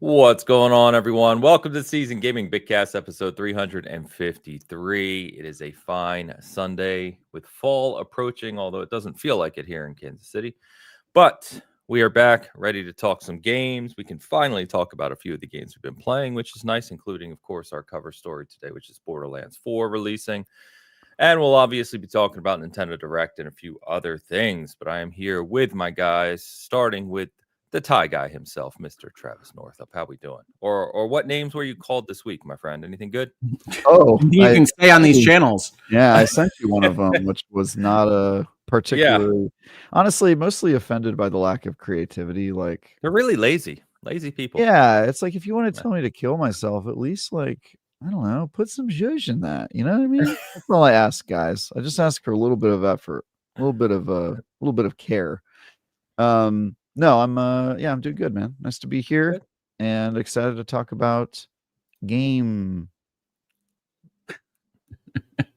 What's going on, everyone? Welcome to Season Gaming Bitcast episode 353. It is a fine Sunday with fall approaching, although it doesn't feel like it here in Kansas City. But we are back, ready to talk some games. We can finally talk about a few of the games we've been playing, which is nice, including, of course, our cover story today, which is Borderlands 4 releasing. And we'll obviously be talking about Nintendo Direct and a few other things. But I am here with my guys, starting with the tie guy himself, Mr. Travis Northup. How we doing? Or what names were you called this week, my friend? Anything good? Oh, you can stay on these channels. Yeah, I sent you one of them, which was not a particularly, honestly, mostly offended by the lack of creativity. Like, they're really lazy people. Yeah, it's like if you want to tell me to kill myself, at least like I don't know, put some zhuzh in that. You know what I mean? That's all I ask, guys. I just ask for a little bit of effort, a little bit of care. No, I'm doing good, man. Nice to be here and excited to talk about game.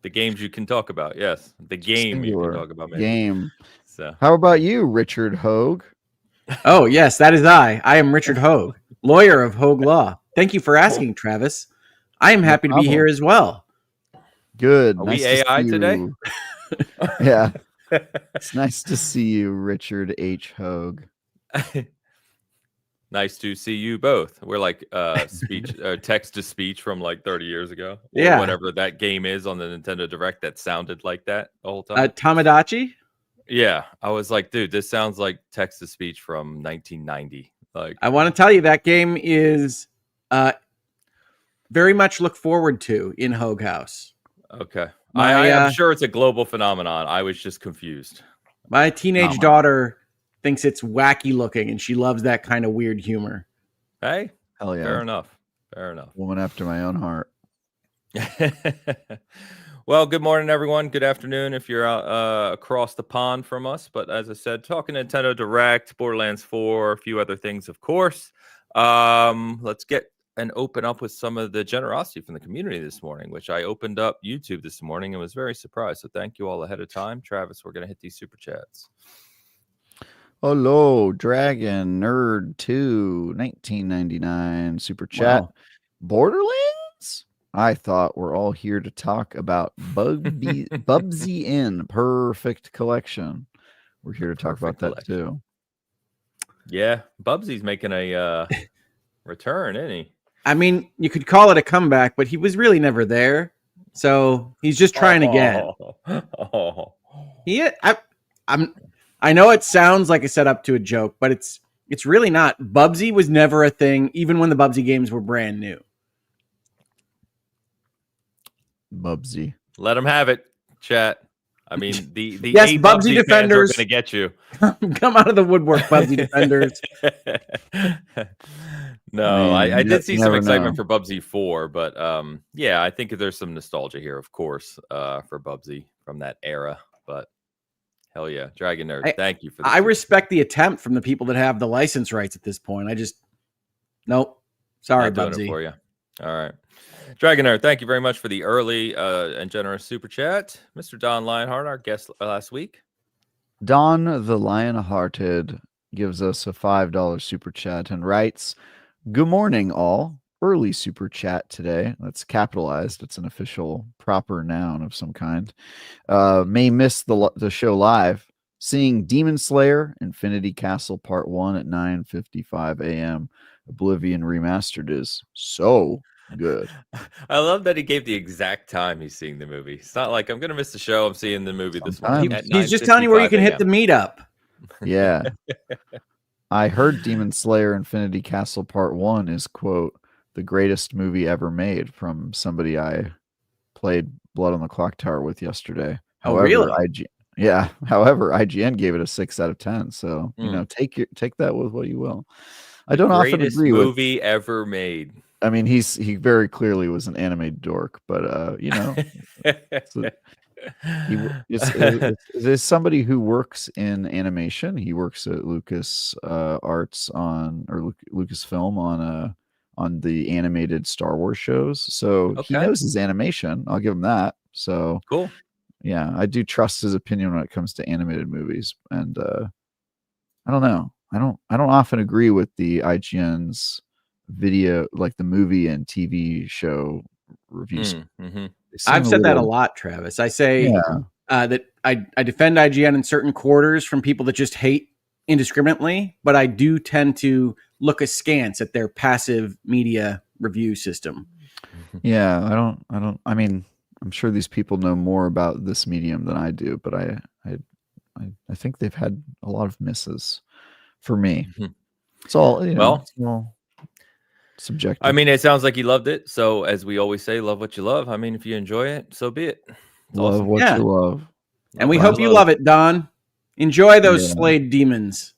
The games you can talk about, yes. The game you can talk about, maybe. Game. So, how about you, Richard Hogue? Oh, yes, that is I. I am Richard Hogue, lawyer of Hogue Law. Thank you for asking, Travis. I am happy to be here as well. Good. Are we AI today? Yeah. It's nice to see you, Richard H. Hogue. Nice to see you both. We're like speech text to speech from like 30 years ago. Yeah. Whatever that game is on the Nintendo Direct that sounded like that the whole time. Tamagotchi? Yeah. I was like, dude, this sounds like text to speech from 1990. Like, I want to tell you that game is very much look forward to in Hogue House. Okay. I'm sure it's a global phenomenon. I was just confused. My teenage daughter thinks it's wacky looking, and she loves that kind of weird humor. Hey, hell yeah! Fair enough. Woman after my own heart. Well, good morning, everyone. Good afternoon if you're out across the pond from us. But as I said, talking Nintendo Direct, Borderlands 4, a few other things, of course. Let's get and open up with some of the generosity from the community this morning, which I opened up YouTube this morning and was very surprised. So thank you all ahead of time. Travis, we're going to hit these super chats. Hello, Dragon Nerd 2, 1999 super chat. Wow. Borderlands? I thought we're all here to talk about Bubsy Inn Perfect Collection. We're here to talk about that too. Yeah, Bubsy's making a return, isn't he? I mean, you could call it a comeback, but he was really never there, so he's just trying again. I know it sounds like a setup to a joke, but it's really not. Bubsy was never a thing, even when the Bubsy games were brand new. Bubsy. Let him have it, chat. I mean, the yes, Bubsy defenders are going to get you. Come out of the woodwork, Bubsy defenders. No, I did see some excitement for Bubsy 4, but yeah, I think there's some nostalgia here, of course, for Bubsy from that era, but hell yeah, Dragon Nerd. Thank you for that. I respect the attempt from the people that have the license rights at this point. Nope. Sorry, Not doing Bubsy. it for you. All right. Dragon Nerd, thank you very much for the early and generous super chat. Mr. Don Lionheart, our guest last week. Don the Lionhearted gives us a $5 super chat and writes, "Good morning, all. Early super chat today." That's capitalized. It's an official proper noun of some kind. May miss the show live. Seeing Demon Slayer Infinity Castle Part 1 at 9:55 a.m. Oblivion Remastered is so good. I love that he gave the exact time he's seeing the movie. It's not like I'm going to miss the show. I'm seeing the movie this morning. He's just telling you where you can hit the meetup. Yeah. I heard Demon Slayer Infinity Castle Part 1 is, quote, the greatest movie ever made, from somebody I played Blood on the Clock Tower with yesterday. However, really? However, IGN gave it a 6 out of 10. So, you know, take that with what you will. I don't often agree with movie ever made. I mean, he very clearly was an anime dork, but you know, is somebody who works in animation. He works at Lucas Arts Lucasfilm on the animated Star Wars shows. So he knows his animation. I'll give him that. So cool. Yeah, I do trust his opinion when it comes to animated movies. And I don't know. I don't often agree with the IGN's video, like the movie and TV show reviews. Mm-hmm. I've said that a lot, Travis. I say that I defend IGN in certain quarters from people that just hate indiscriminately, but I do tend to look askance at their passive media review system. Yeah, I mean, I'm sure these people know more about this medium than I do, but I think they've had a lot of misses for me. It's all, it's all subjective. I mean, it sounds like you loved it. So as we always say, love what you love. I mean, if you enjoy it, so be it. It's love awesome. what you love. And we hope you love it, Don. Enjoy those Yeah. slayed demons.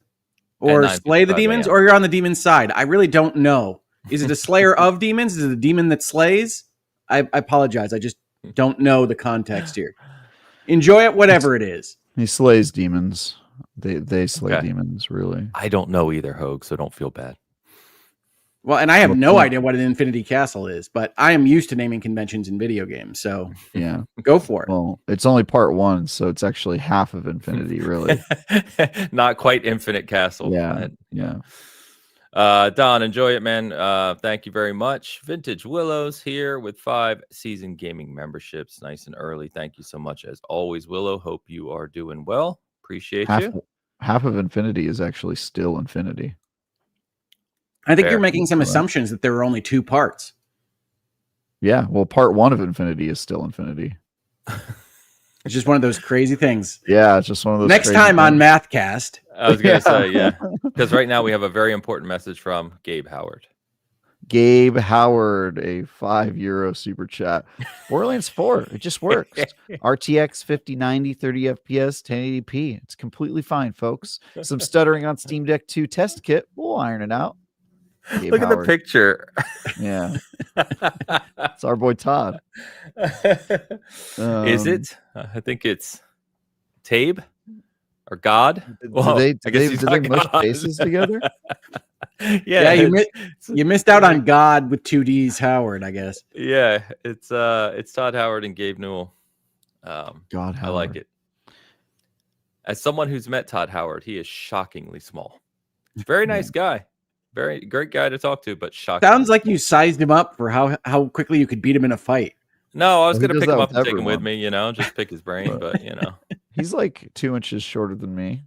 Or slay the demons, or you're on the demon side. I really don't know. Is it a slayer of demons? Is it a demon that slays? I apologize. I just don't know the context here. Enjoy it, whatever it is. He slays demons. They slay demons, really. I don't know either, Hogue, so don't feel bad. Well, and I have no idea what an Infinity Castle is, but I am used to naming conventions in video games, so yeah, go for it. Well, it's only part 1, so it's actually half of Infinity, really. Not quite Infinite Castle. Yeah, yeah. Don, enjoy it, man. Thank you very much. Vintage Willows here with 5 season gaming memberships, nice and early. Thank you so much, as always, Willow. Hope you are doing well. Appreciate you. Half of Infinity is actually still Infinity. I think you're making some assumptions that there are only 2 parts. Yeah, well, part 1 of Infinity is still Infinity. It's just one of those crazy things. Yeah, it's just one of those. Next time on Mathcast. I was going to say, yeah. Because right now we have a very important message from Gabe Howard. Gabe Howard, a €5 super chat. Borderlands 4, it just works. RTX 5090, 30 FPS, 1080p. It's completely fine, folks. Some stuttering on Steam Deck 2 test kit. We'll iron it out. Gabe Look Howard. at the picture. Yeah. It's our boy Todd. Is it? I think it's Tabe or God. Did they mush faces together? Yeah, you missed out on God with 2D's Howard, I guess. Yeah, it's Todd Howard and Gabe Newell. God, Howard. I like it. As someone who's met Todd Howard, he is shockingly small. Very nice guy. Very great guy to talk to, but shocking. Sounds like you sized him up for how quickly you could beat him in a fight. No, I was going to pick him up and take him with me, just pick his brain, but He's like 2 inches shorter than me.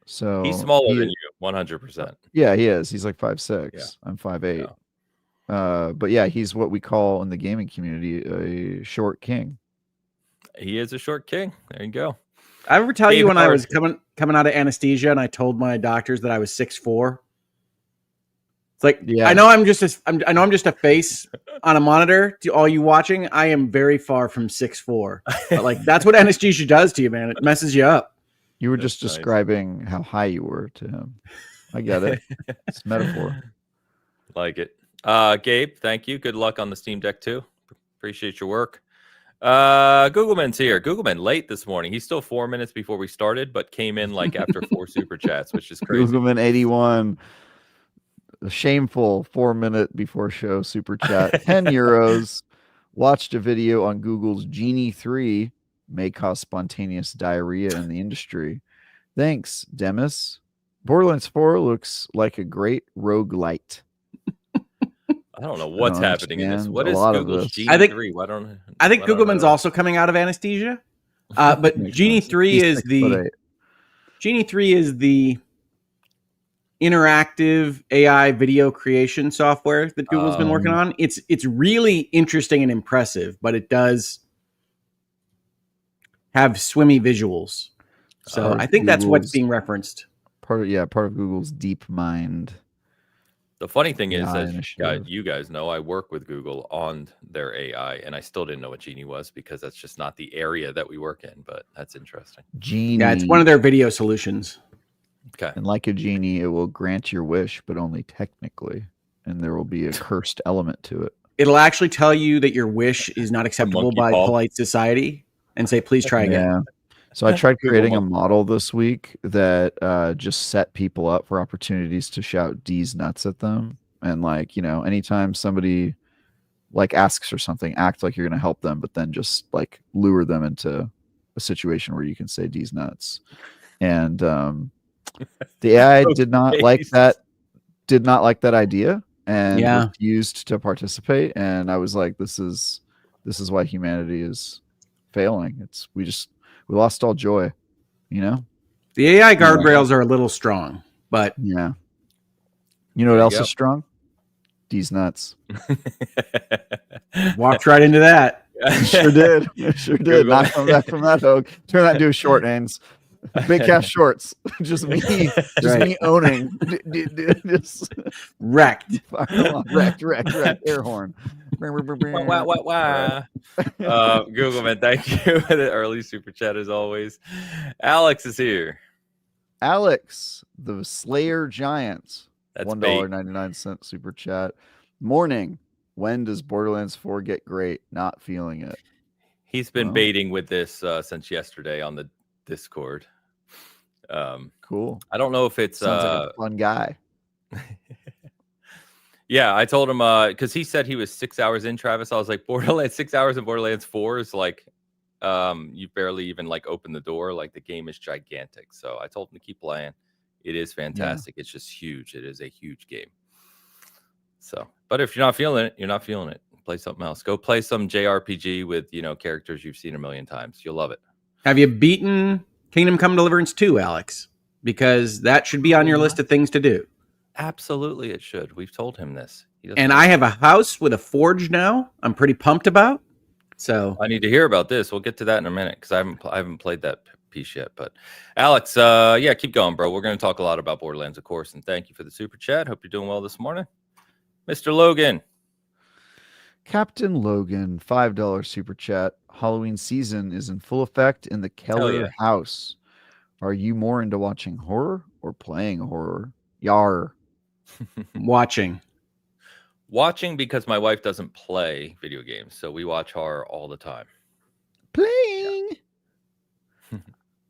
So he's smaller than you, 100%. Yeah, he is. He's like 5'6". Yeah. I'm 5'8". Yeah. But yeah, he's what we call in the gaming community a short king. He is a short king. There you go. I ever tell you when I was coming out of anesthesia and I told my doctors that I was 6'4"? It's like, yeah. I know I'm just a face on a monitor to all you watching. I am very far from 6'4". But like that's what anesthesia does to you, man. It messes you up. You were just describing how high you were to him. I get it. It's metaphor. Like it. Gabe, thank you. Good luck on the Steam Deck too. Appreciate your work. Googleman's here. Googleman late this morning. He's still 4 minutes before we started, but came in like after 4 super chats, which is crazy. Googleman 81. A shameful 4 minute before show super chat. €10. Watched a video on Google's Genie 3 may cause spontaneous diarrhea in the industry. Thanks, Demis. Borderlands 4 looks like a great roguelite. I don't know what's happening in this. What is Google's Genie 3? I think Googleman's also coming out of anesthesia. But Genie 3 is the interactive AI video creation software that Google's been working on. It's really interesting and impressive, but it does have swimmy visuals. So I think that's what's being referenced. Part of Google's DeepMind. The funny thing is, as you guys know, I work with Google on their AI, and I still didn't know what Genie was because that's just not the area that we work in. But that's interesting. Genie. Yeah, it's one of their video solutions. Okay. And like a genie, it will grant your wish, but only technically, and there will be a cursed element to it. It'll actually tell you that your wish is not acceptable by polite society, and say, "Please try again." Yeah. So I tried creating a model this week that just set people up for opportunities to shout D's nuts at them. And like, anytime somebody like asks for something, act like you're going to help them, but then just like lure them into a situation where you can say D's nuts. And the AI did not like that idea. and refused to participate. And I was like, this is why humanity is failing. We lost all joy, you know? The AI guardrails are a little strong, but yeah. You know what else is strong? These nuts. Walked right into that. Sure did. Sure did. Not coming back from that hook. Turn that into a short, Ains. Bitcast shorts. Just me owning. Just wrecked. Wrecked. Air horn. Wow. Google, man, thank you for the early super chat as always. Alex is here. Alex, the Slayer Giants. That's $1.99 super chat. Morning. When does Borderlands 4 get great? Not feeling it. He's been baiting with this since yesterday on the Discord. Cool. I don't know if it's sounds like a fun guy. Yeah, I told him because he said he was 6 hours in, Travis. I was like, 6 hours in Borderlands 4 is like you barely even like open the door. Like the game is gigantic. So I told him to keep playing. It is fantastic. Yeah. It's just huge. It is a huge game. So, but if you're not feeling it, you're not feeling it. Play something else. Go play some JRPG with, characters you've seen a million times. You'll love it. Have you beaten Kingdom Come Deliverance 2, Alex? Because that should be on your list of things to do. Absolutely, it should. We've told him this. And I have a house with a forge now. I'm pretty pumped about. So I need to hear about this. We'll get to that in a minute because I haven't played that piece yet. But Alex, keep going, bro. We're going to talk a lot about Borderlands, of course. And thank you for the super chat. Hope you're doing well this morning. Mr. Logan. Captain Logan, $5 super chat. Halloween season is in full effect in the Keller house. Are you more into watching horror or playing horror? Yar. Watching because my wife doesn't play video games, so we watch horror all the time. Playing. Yeah.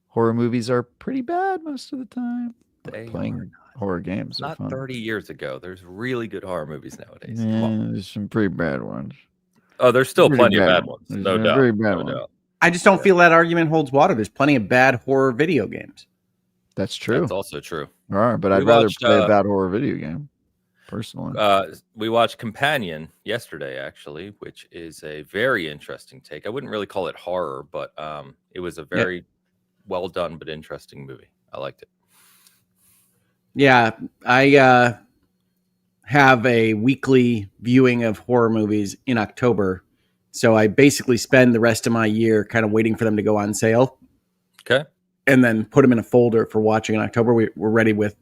Horror movies are pretty bad most of the time. Playing horror games not are fun. 30 years ago. There's really good horror movies nowadays. Yeah, there's some pretty bad ones. Oh, there's still plenty of bad ones. No doubt. Very bad ones. I just don't feel that argument holds water. There's plenty of bad horror video games. That's true. That's also true. All right, but I'd rather play a bad horror video game, personally. We watched Companion yesterday, actually, which is a very interesting take. I wouldn't really call it horror, but it was a very well done but interesting movie. I liked it. Yeah, I have a weekly viewing of horror movies in October. So I basically spend the rest of my year kind of waiting for them to go on sale. Okay. And then put them in a folder for watching in October. We're ready with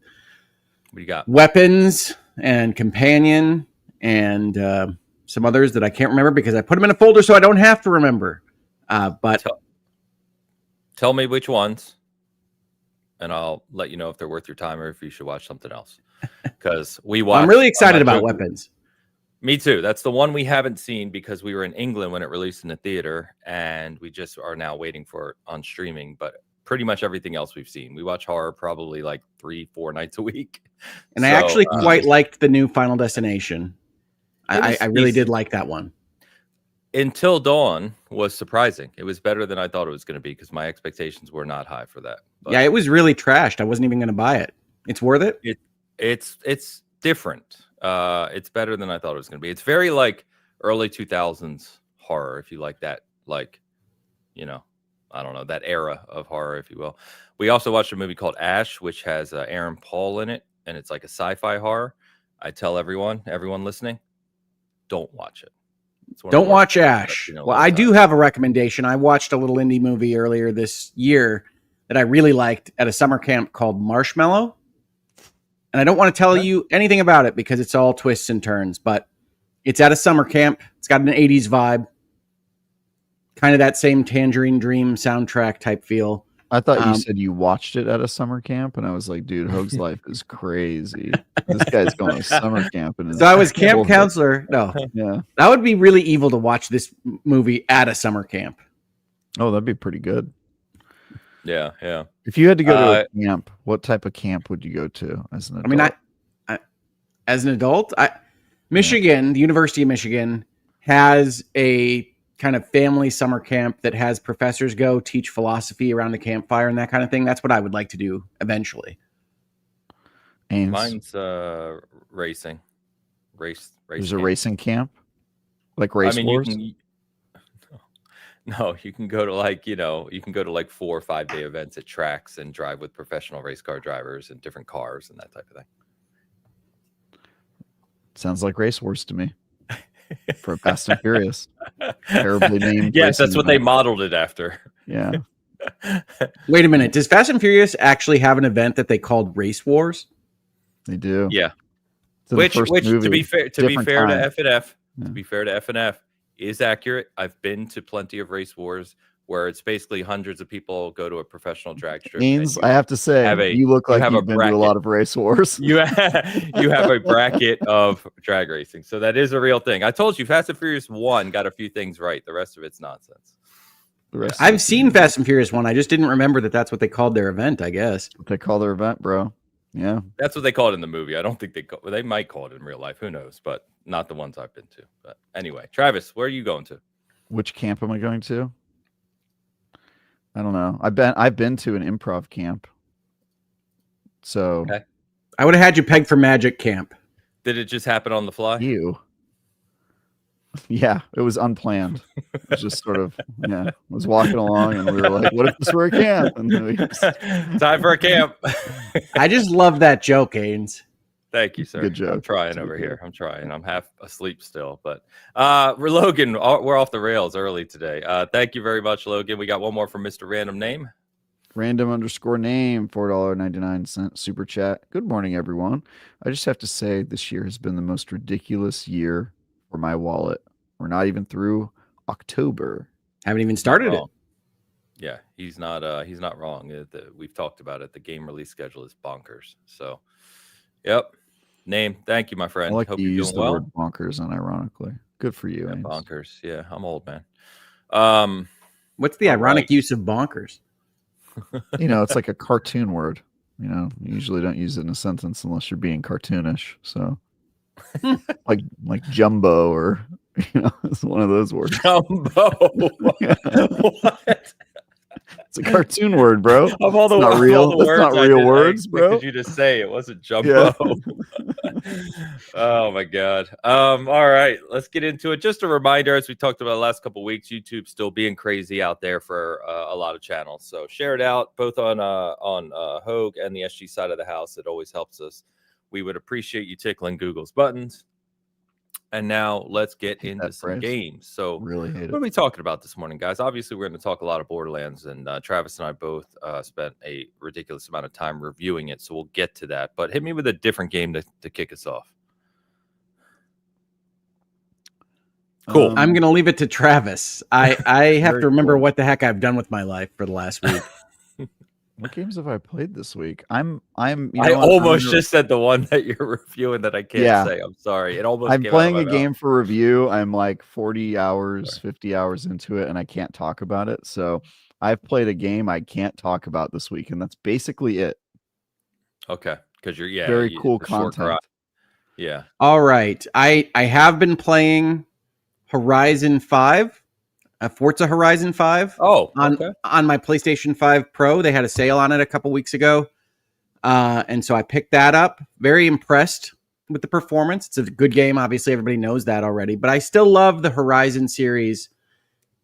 what you got? Weapons and Companion and some others that I can't remember because I put them in a folder so I don't have to remember. But tell me which ones, and I'll let you know if they're worth your time or if you should watch something else. Because I'm really excited about Weapons. Me too. That's the one we haven't seen because we were in England when it released in the theater, and we just are now waiting for it on streaming. But pretty much everything else we've seen. We watch horror probably like 3-4 nights a week. And I actually quite liked the new Final Destination. I really did like that one. Until Dawn was surprising. It was better than I thought it was going to be because my expectations were not high for that. But yeah, it was really trashed. I wasn't even going to buy it. It's worth it? It's different. It's better than I thought it was going to be. It's very like early 2000s horror, if you like that, like, I don't know, that era of horror, if you will. We also watched a movie called Ash, which has Aaron Paul in it, and it's like a sci-fi horror. I tell everyone listening, don't watch it. Don't watch Ash. Well, I do have a recommendation. I watched a little indie movie earlier this year that I really liked at a summer camp called Marshmallow. And I don't want to tell you anything about it because it's all twists and turns, but it's at a summer camp. It's got an 80s vibe. Kind of that same Tangerine Dream soundtrack type feel. I thought you said you watched it at a summer camp, and I was like, dude, Hoag's life is crazy. This guy's going to summer camp. So I was camp counselor. No. Yeah. That would be really evil to watch this movie at a summer camp. Oh, that'd be pretty good. Yeah, yeah. If you had to go to a camp, what type of camp would you go to as an adult? I mean, as an adult, Michigan, the University of Michigan, has a kind of family summer camp that has professors go teach philosophy around the campfire and that kind of thing. That's what I would like to do eventually. Mine's racing. race. There's camp. a racing camp, like Race Wars. No, you can go to you can go to like 4 or 5 day events at tracks and drive with professional race car drivers and different cars and that type of thing. Sounds like Race Wars to me. For Fast and Furious, terribly named. Yes, that's what they modeled it after. Yeah. Wait a minute. Does Fast and Furious actually have an event that they called Race Wars? They do. Yeah. Which movie, to be fair to FNF, Yeah. to be fair to FNF, is accurate. I've been to plenty of Race Wars where it's basically hundreds of people go to a professional drag strip. I have to say, you look like you've been to a lot of Race Wars. You have a bracket of drag racing. So that is a real thing. I told you Fast and Furious 1 got a few things right. The rest of it's nonsense. I've seen Fast and Furious 1. I just didn't remember that that's what they called their event, I guess. What they call their event, bro. Yeah. That's what they call it in the movie. I don't think they might call it in real life. Who knows? But not the ones I've been to. But anyway, Travis, where are you going to? Which camp am I going to? I don't know. I've been to an improv camp. So okay. I would have had you pegged for Magic Camp. Did it just happen on the fly? Yeah, it was unplanned. It was just sort of, I was walking along and we were like, what if this were a camp? And then time for a camp. I just love that joke, Ains. Thank you, sir. Good joke. I'm trying over here. I'm trying. I'm half asleep still, but Logan, we're off the rails early today. Thank you very much, Logan. We got one more from Mr. Random Name. Random_name, $4.99 super chat. Good morning, everyone. I just have to say this year has been the most ridiculous year for my wallet. We're not even through October. Haven't even started it. Yeah, he's not wrong. We've talked about it. The game release schedule is bonkers. So, yep. Name. Thank you, my friend. I like Hope you you're use doing the well. word bonkers unironically. Good for you. Yeah, bonkers. Yeah, I'm old, man. What's the ironic use of bonkers? It's like a cartoon word. You usually don't use it in a sentence unless you're being cartoonish. So, like jumbo, or it's one of those words. Jumbo. What? It's a cartoon word, bro. Of all the not real, all the words, not real words, bro. Did you just say it wasn't jumbo? Yeah. Oh my god. All right, let's get into it. Just a reminder, as we talked about the last couple of weeks, YouTube's still being crazy out there for a lot of channels. So share it out both on Hogue and the SG side of the house. It always helps us. We would appreciate you tickling Google's buttons. And now let's get into some games. So really what are we talking about this morning, guys? Obviously, we're going to talk a lot of Borderlands, and Travis and I both spent a ridiculous amount of time reviewing it. So we'll get to that. But hit me with a different game to kick us off. Cool. I'm going to leave it to Travis. I have to remember what the heck I've done with my life for the last week. What games have I played this week? I almost just said the one that you're reviewing that I can't say. I'm sorry. I'm playing a game for review. I'm like 40 hours, 50 hours into it, and I can't talk about it. So I've played a game I can't talk about this week, and that's basically it. Okay, because you're very cool content. Yeah. All right. I have been playing Horizon 5. Forza Horizon 5 on my PlayStation 5 Pro. They had a sale on it a couple weeks ago. And so I picked that up. Very impressed with the performance. It's a good game. Obviously, everybody knows that already. But I still love the Horizon series,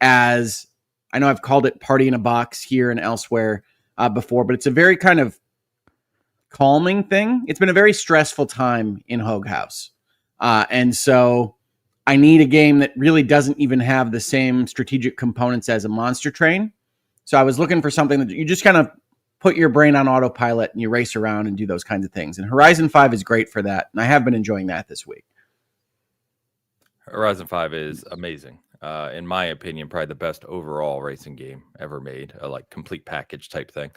as I know I've called it Party in a Box here and elsewhere before, but it's a very kind of calming thing. It's been a very stressful time in Hogue House. And so I need a game that really doesn't even have the same strategic components as a Monster Train. So I was looking for something that you just kind of put your brain on autopilot and you race around and do those kinds of things. And Horizon 5 is great for that. And I have been enjoying that this week. Horizon 5 is amazing. In my opinion, probably the best overall racing game ever made, a like complete package type thing.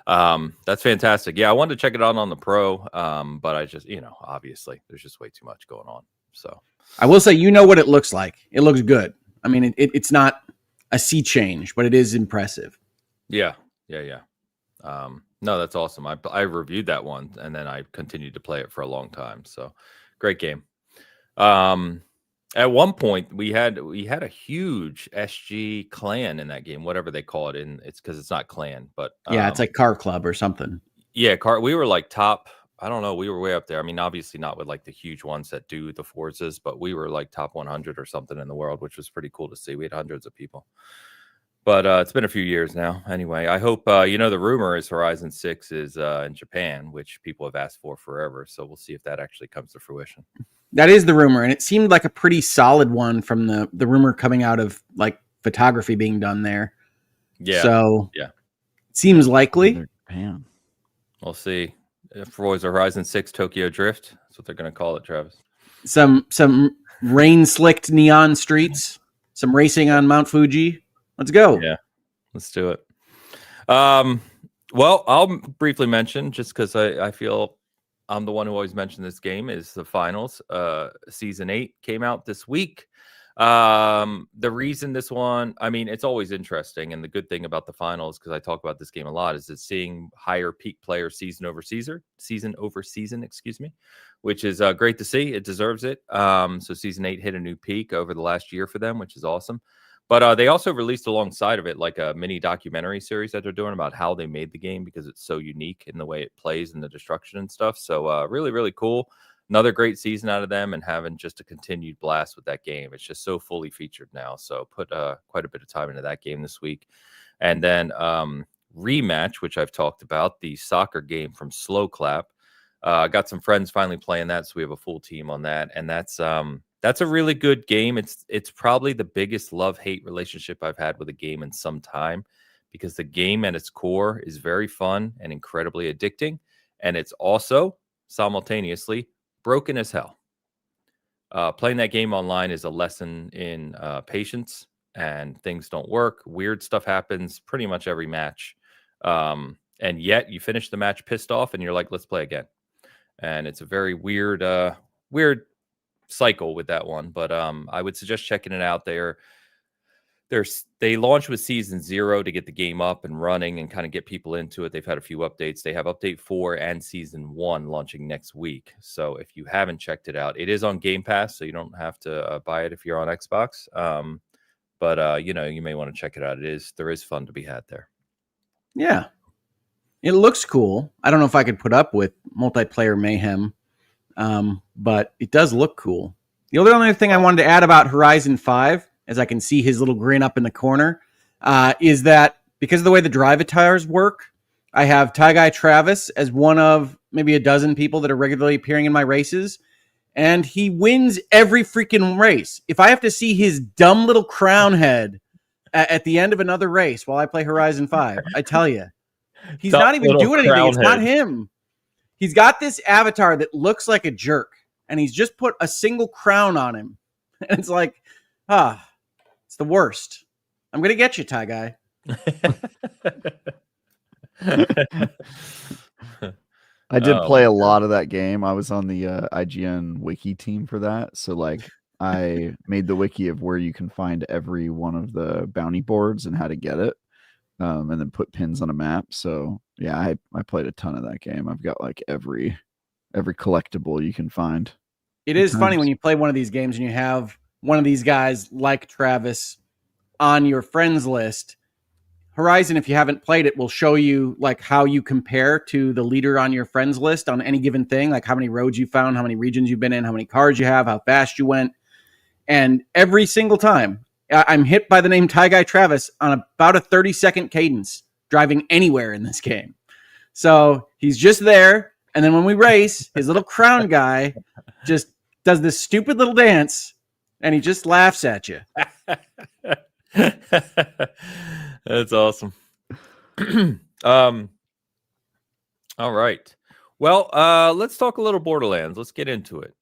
That's fantastic. Yeah, I wanted to check it out on the Pro, but I just, obviously there's just way too much going on. So I will say, what it looks like. It looks good. I mean, it's not a sea change, but it is impressive. Yeah. No, that's awesome. I reviewed that one, and then I continued to play it for a long time. So great game. At one point, we had a huge SG clan in that game, whatever they call it. And it's because it's not clan, but it's like Car Club or something. Yeah, we were like top I don't know. We were way up there. I mean, obviously not with like the huge ones that do the Forzas, but we were like top 100 or something in the world, which was pretty cool to see. We had hundreds of people. But it's been a few years now. Anyway, I hope the rumor is Horizon 6 is in Japan, which people have asked for forever. So we'll see if that actually comes to fruition. That is the rumor, and it seemed like a pretty solid one from the rumor coming out of like photography being done there. Yeah. So yeah, it seems likely. Japan. We'll see. Forza Horizon 6 Tokyo Drift. That's what they're going to call it, Travis. Some rain-slicked neon streets, some racing on Mount Fuji. Let's go. Yeah, let's do it. Well, I'll briefly mention, just because I feel I'm the one who always mentioned this game, is the finals. Season 8 came out this week. The reason this one, I mean, it's always interesting, and the good thing about the finals, because I talk about this game a lot, is it's seeing higher peak player season over season, excuse me, which is great to see. It deserves it. So season 8 hit a new peak over the last year for them, which is awesome. But they also released alongside of it like a mini documentary series that they're doing about how they made the game, because it's so unique in the way it plays and the destruction and stuff. So really, really cool. Another great season out of them, and having just a continued blast with that game. It's just so fully featured now. So put quite a bit of time into that game this week. And then Rematch, which I've talked about, the soccer game from Slow Clap. Got some friends finally playing that, so we have a full team on that. And that's a really good game. It's probably the biggest love-hate relationship I've had with a game in some time, because the game at its core is very fun and incredibly addicting. And it's also simultaneously broken as hell. Playing that game online is a lesson in patience, and things don't work. Weird stuff happens pretty much every match. And yet you finish the match pissed off and you're like, let's play again. And it's a very weird cycle with that one. But I would suggest checking it out. They launched with season 0 to get the game up and running and kind of get people into it. They've had a few updates. They have update 4 and season 1 launching next week. So if you haven't checked it out, it is on Game Pass, so you don't have to buy it if you're on Xbox. But you may want to check it out. There is fun to be had there. Yeah, it looks cool. I don't know if I could put up with multiplayer mayhem, but it does look cool. The only other thing I wanted to add about Horizon 5, as I can see his little grin up in the corner, is that because of the way the drive attires work, I have Tie Guy Travis as one of maybe a dozen people that are regularly appearing in my races, and he wins every freaking race. If I have to see his dumb little crown head at the end of another race while I play Horizon 5, I tell you, he's not even doing anything. It's not him. He's got this avatar that looks like a jerk, and he's just put a single crown on him. And it's like, it's the worst. I'm going to get you, Tie Guy. I did play a lot of that game. I was on the IGN wiki team for that. So like I made the wiki of where you can find every one of the bounty boards and how to get it. And then put pins on a map. So yeah, I played a ton of that game. I've got like every collectible you can find. It is funny when you play one of these games and you have one of these guys like Travis on your friends list. Horizon, if you haven't played it, will show you like how you compare to the leader on your friends list on any given thing, like how many roads you found, how many regions you've been in, how many cars you have, how fast you went. And every single time I'm hit by the name Tie Guy Travis on about a 30-second cadence driving anywhere in this game. So he's just there. And then when we race, his little crown guy just does this stupid little dance and he just laughs at you. That's awesome. All right. Well, let's talk a little Borderlands. Let's get into it.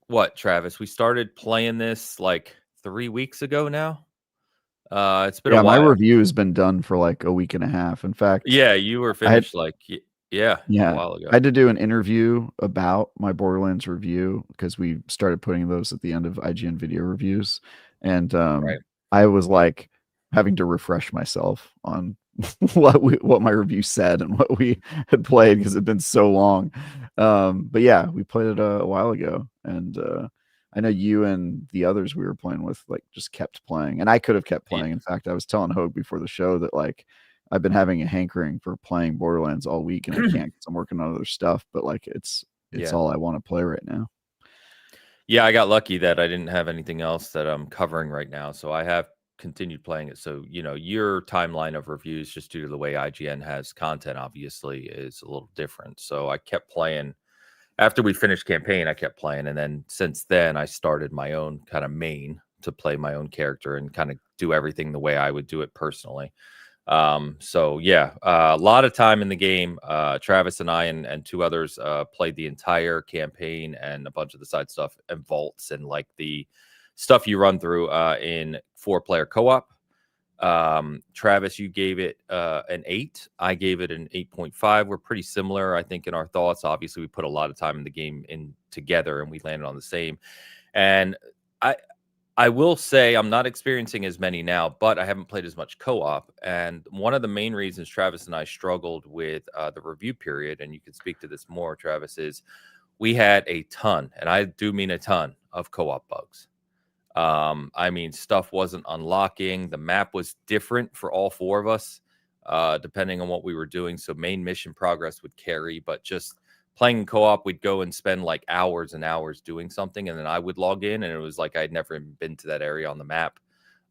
What, Travis? We started playing this like 3 weeks ago now. It's been a while. My review has been done for like a week and a half. In fact, yeah, you were finished a while ago. I had to do an interview about my Borderlands review because we started putting those at the end of IGN video reviews, and I was like having to refresh myself on what my review said and what we had played because it'd been so long. But yeah, we played it a while ago, and I know you and the others we were playing with like just kept playing, and I could have kept playing. In fact, I was telling Hogue before the show that like I've been having a hankering for playing Borderlands all week, and I can't because I'm working on other stuff. But like, it's all I want to play right now. Yeah, I got lucky that I didn't have anything else that I'm covering right now, so I have continued playing it. So, your timeline of reviews, just due to the way IGN has content, obviously, is a little different. So I kept playing. After we finished campaign, I kept playing, and then since then, I started my own kind of main to play my own character and kind of do everything the way I would do it personally. So yeah, a lot of time in the game. Travis and I and two others played the entire campaign and a bunch of the side stuff and vaults and like the stuff you run through in 4-player co-op. Travis, you gave it an 8. I gave it an 8.5. We're pretty similar, I think, in our thoughts. Obviously, we put a lot of time in the game in together and we landed on the same. And I will say I'm not experiencing as many now, but I haven't played as much co-op. And one of the main reasons Travis and I struggled with the review period, and you can speak to this more, Travis, is we had a ton, and I do mean a ton, of co-op bugs. I mean, stuff wasn't unlocking. The map was different for all 4 of us, depending on what we were doing. So main mission progress would carry, but just playing co-op, we'd go and spend like hours and hours doing something, and then I would log in, and it was like I'd never been to that area on the map.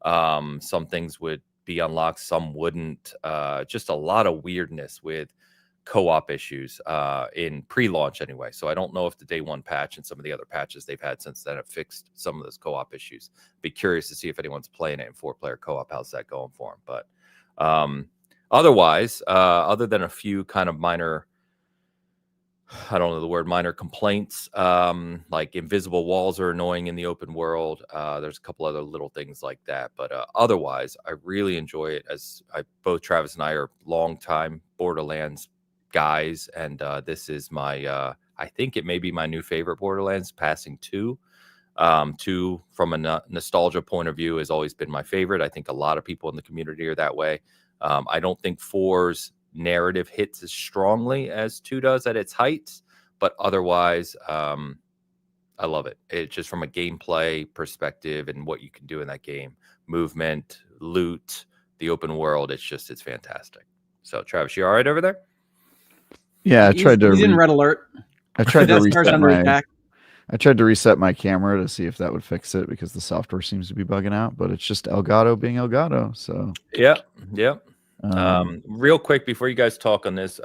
Some things would be unlocked, some wouldn't. Just a lot of weirdness with co-op issues in pre-launch anyway. So I don't know if the day 1 patch and some of the other patches they've had since then have fixed some of those co-op issues. Be curious to see if anyone's playing it in 4-player co-op. How's that going for them? But otherwise, other than a few kind of minor, I don't know the word, minor complaints, like invisible walls are annoying in the open world. There's a couple other little things like that. But otherwise, I really enjoy it, as both Travis and I are longtime Borderlands guys. And this is my, I think it may be my new favorite Borderlands, passing 2. 2, from a nostalgia point of view, has always been my favorite. I think a lot of people in the community are that way. I don't think 4's narrative hits as strongly as 2 does at its heights, but otherwise I love it. It just, from a gameplay perspective and what you can do in that game, movement, loot, the open world, it's fantastic. So Travis, you all right over there? Yeah, I tried to he's in red alert. I tried to reset my attack. I tried to reset my camera to see if that would fix it, because the software seems to be bugging out, but it's just Elgato being Elgato. So yeah. Real quick before you guys talk on this,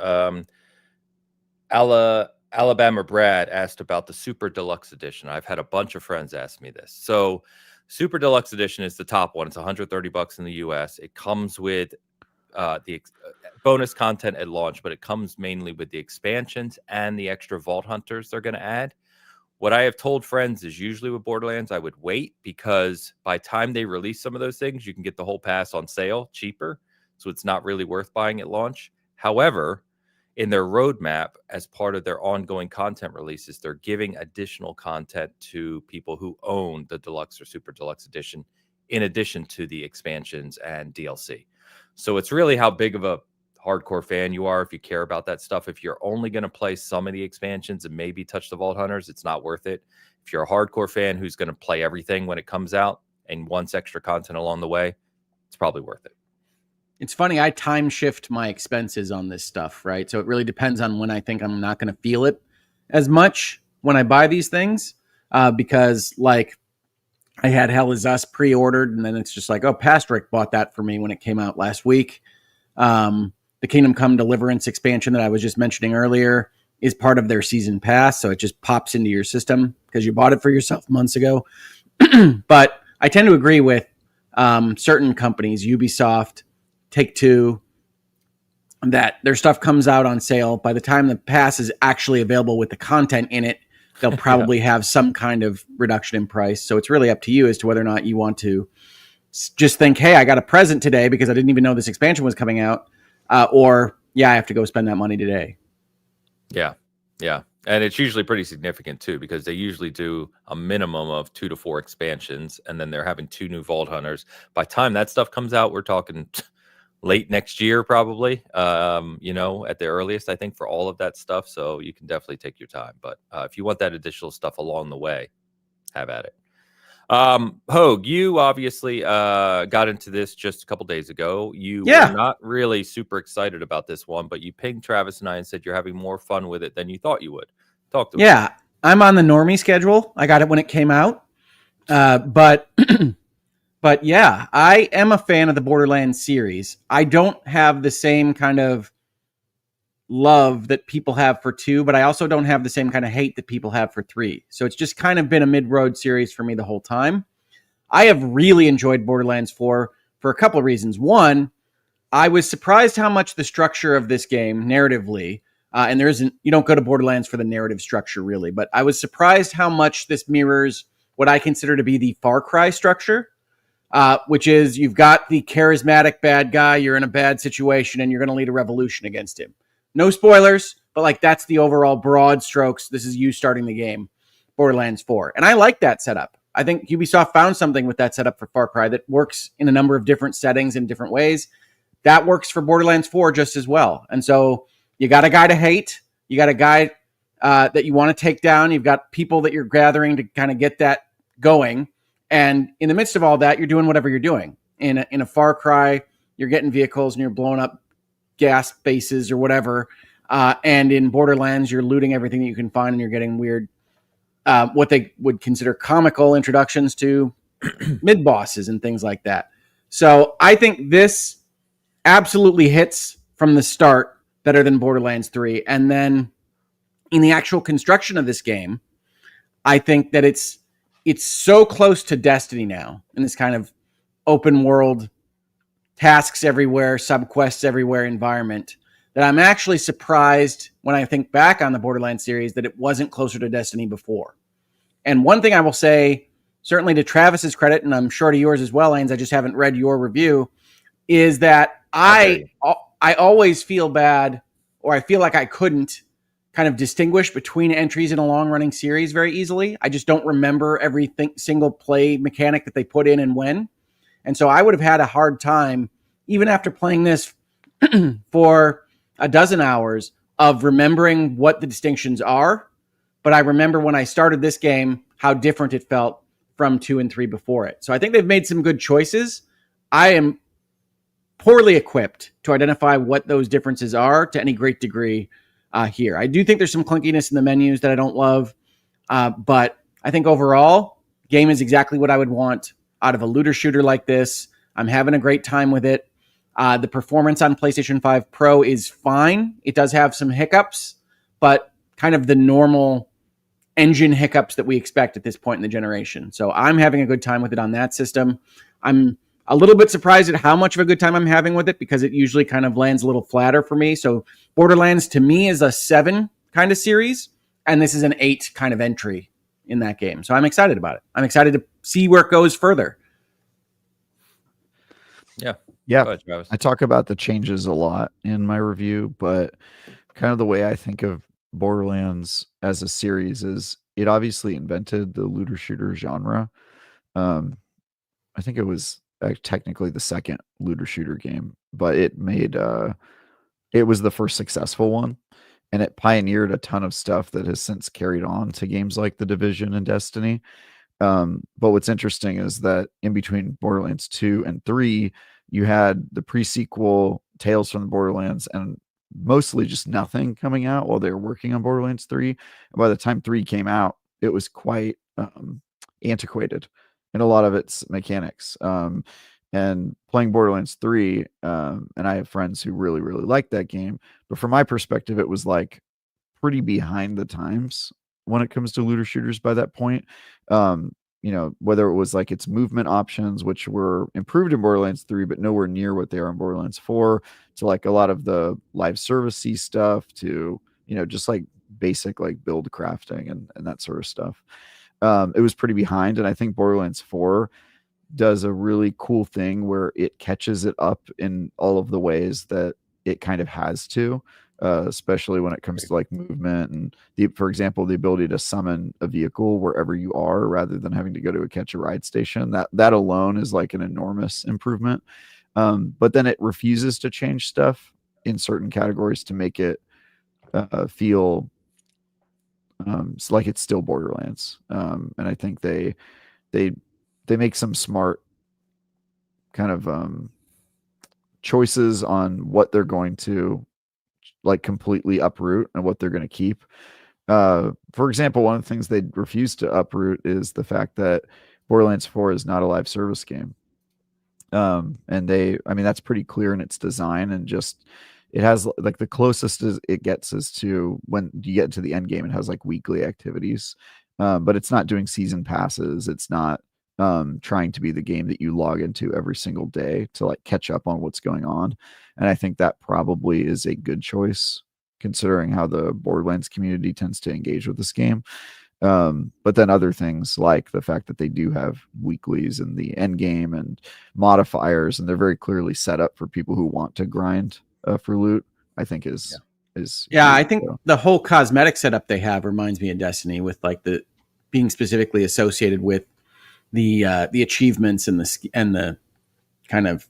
Alabama Brad asked about the Super Deluxe Edition. I've had a bunch of friends ask me this. So Super Deluxe Edition is the top one. It's $130 in the US. It comes with the bonus content at launch, but it comes mainly with the expansions and the extra Vault Hunters they're going to add. What I have told friends is, usually with Borderlands, I would wait, because by the time they release some of those things, you can get the whole pass on sale cheaper. So it's not really worth buying at launch. However, in their roadmap, as part of their ongoing content releases, they're giving additional content to people who own the Deluxe or Super Deluxe Edition, in addition to the expansions and DLC. So it's really how big of a hardcore fan you are, if you care about that stuff. If you're only going to play some of the expansions and maybe touch the Vault Hunters, it's not worth it. If you're a hardcore fan who's going to play everything when it comes out and wants extra content along the way, it's probably worth it. It's funny, I time shift my expenses on this stuff, right? So it really depends on when I think I'm not going to feel it as much when I buy these things, because like I had Hell Is Us pre-ordered, and then it's just like, oh, Pastrick bought that for me when it came out last week. The Kingdom Come Deliverance expansion that I was just mentioning earlier is part of their season pass, so it just pops into your system because you bought it for yourself months ago. But I tend to agree with certain companies, Ubisoft, Take-Two, that their stuff comes out on sale. By the time the pass is actually available with the content in it, they'll probably have some kind of reduction in price. So it's really up to you as to whether or not you want to just think, hey, I got a present today because I didn't even know this expansion was coming out. Or, yeah, I have to go spend that money today. Yeah. And it's usually pretty significant, too, because they usually do a minimum of 2 to 4 expansions, and then they're having 2 new Vault Hunters. By the time that stuff comes out, we're talking late next year, probably, at the earliest, I think, for all of that stuff. So you can definitely take your time. But if you want that additional stuff along the way, have at it. Hogue, you obviously got into this just a couple days ago. You Yeah. were not really super excited about this one, but you pinged Travis and I and said you're having more fun with it than you thought you would. Talk to us. Yeah, I'm on the normie schedule. I got it when it came out. But but yeah, I am a fan of the Borderlands series. I don't have the same kind of love that people have for 2, but I also don't have the same kind of hate that people have for 3. So it's just kind of been a mid-road series for me the whole time. I have really enjoyed Borderlands 4 for a couple of reasons. One, I was surprised how much the structure of this game narratively, and you don't go to Borderlands for the narrative structure really, but I was surprised how much this mirrors what I consider to be the Far Cry structure, which is you've got the charismatic bad guy, you're in a bad situation, and you're going to lead a revolution against him. No spoilers, but like that's the overall broad strokes. This is you starting the game, Borderlands 4. And I like that setup. I think Ubisoft found something with that setup for Far Cry that works in a number of different settings in different ways. That works for Borderlands 4 just as well. And so you got a guy to hate. You got a guy that you want to take down. You've got people that you're gathering to kind of get that going. And in the midst of all that, you're doing whatever you're doing. In a Far Cry, you're getting vehicles and you're blowing up gas bases or whatever. And in Borderlands, you're looting everything that you can find and you're getting weird, what they would consider comical introductions to mid-bosses and things like that. So I think this absolutely hits from the start better than Borderlands 3. And then in the actual construction of this game, I think that it's so close to Destiny now in this kind of open world, tasks everywhere, subquests everywhere environment that I'm actually surprised when I think back on the Borderlands series that it wasn't closer to Destiny before. And one thing I will say, certainly to Travis's credit, and I'm sure to yours as well, Ains, I just haven't read your review, is that I always feel bad, or I feel like I couldn't kind of distinguish between entries in a long-running series very easily. I just don't remember every single play mechanic that they put in and when. And so I would have had a hard time, even after playing this for a dozen hours, of remembering what the distinctions are. But I remember when I started this game, how different it felt from 2 and 3 before it. So I think they've made some good choices. I am poorly equipped to identify what those differences are to any great degree here. I do think there's some clunkiness in the menus that I don't love. But I think overall, game is exactly what I would want out of a looter shooter like this. I'm having a great time with it. The performance on PlayStation 5 Pro is fine. It does have some hiccups, but kind of the normal engine hiccups that we expect at this point in the generation. So I'm having a good time with it on that system. I'm a little bit surprised at how much of a good time I'm having with it because it usually kind of lands a little flatter for me. So Borderlands to me is a 7 kind of series, and this is an 8 kind of entry in that game. So I'm excited about it. I'm excited to see where it goes further. Yeah. Go ahead, Travis. I talk about the changes a lot in my review, but kind of the way I think of Borderlands as a series is it obviously invented the looter shooter genre. I think it was technically the second looter shooter game, but it was the first successful one, and it pioneered a ton of stuff that has since carried on to games like The Division and Destiny. But what's interesting is that in between Borderlands 2 and 3, you had the pre-sequel Tales from the Borderlands and mostly just nothing coming out while they were working on Borderlands 3. And by the time 3 came out, it was quite antiquated in a lot of its mechanics. And playing Borderlands 3, and I have friends who really, really like that game. But from my perspective, it was like pretty behind the times when it comes to looter shooters by that point. Whether it was like its movement options, which were improved in Borderlands 3, but nowhere near what they are in Borderlands 4, to like a lot of the live servicey stuff, to, just like basic like build crafting and that sort of stuff. It was pretty behind. And I think Borderlands 4 does a really cool thing where it catches it up in all of the ways that it kind of has to. Especially when it comes to like movement and for example, the ability to summon a vehicle wherever you are rather than having to go to a catch a ride station. That alone is like an enormous improvement. But then it refuses to change stuff in certain categories to make it feel like it's still Borderlands. And I think they they make some smart kind of choices on what they're going to like completely uproot and what they're going to keep. For example, one of the things they refuse to uproot is the fact that Borderlands 4 is not a live service game. And I mean, that's pretty clear in its design, and just it has like the closest it gets is to when you get into the end game. It has like weekly activities, but it's not doing season passes. It's not trying to be the game that you log into every single day to like catch up on what's going on. And I think that probably is a good choice considering how the Borderlands community tends to engage with this game. But then other things like the fact that they do have weeklies in the end game and modifiers, and they're very clearly set up for people who want to grind for loot, I think is I think the whole cosmetic setup they have reminds me of Destiny, with like the being specifically associated with the achievements and the kind of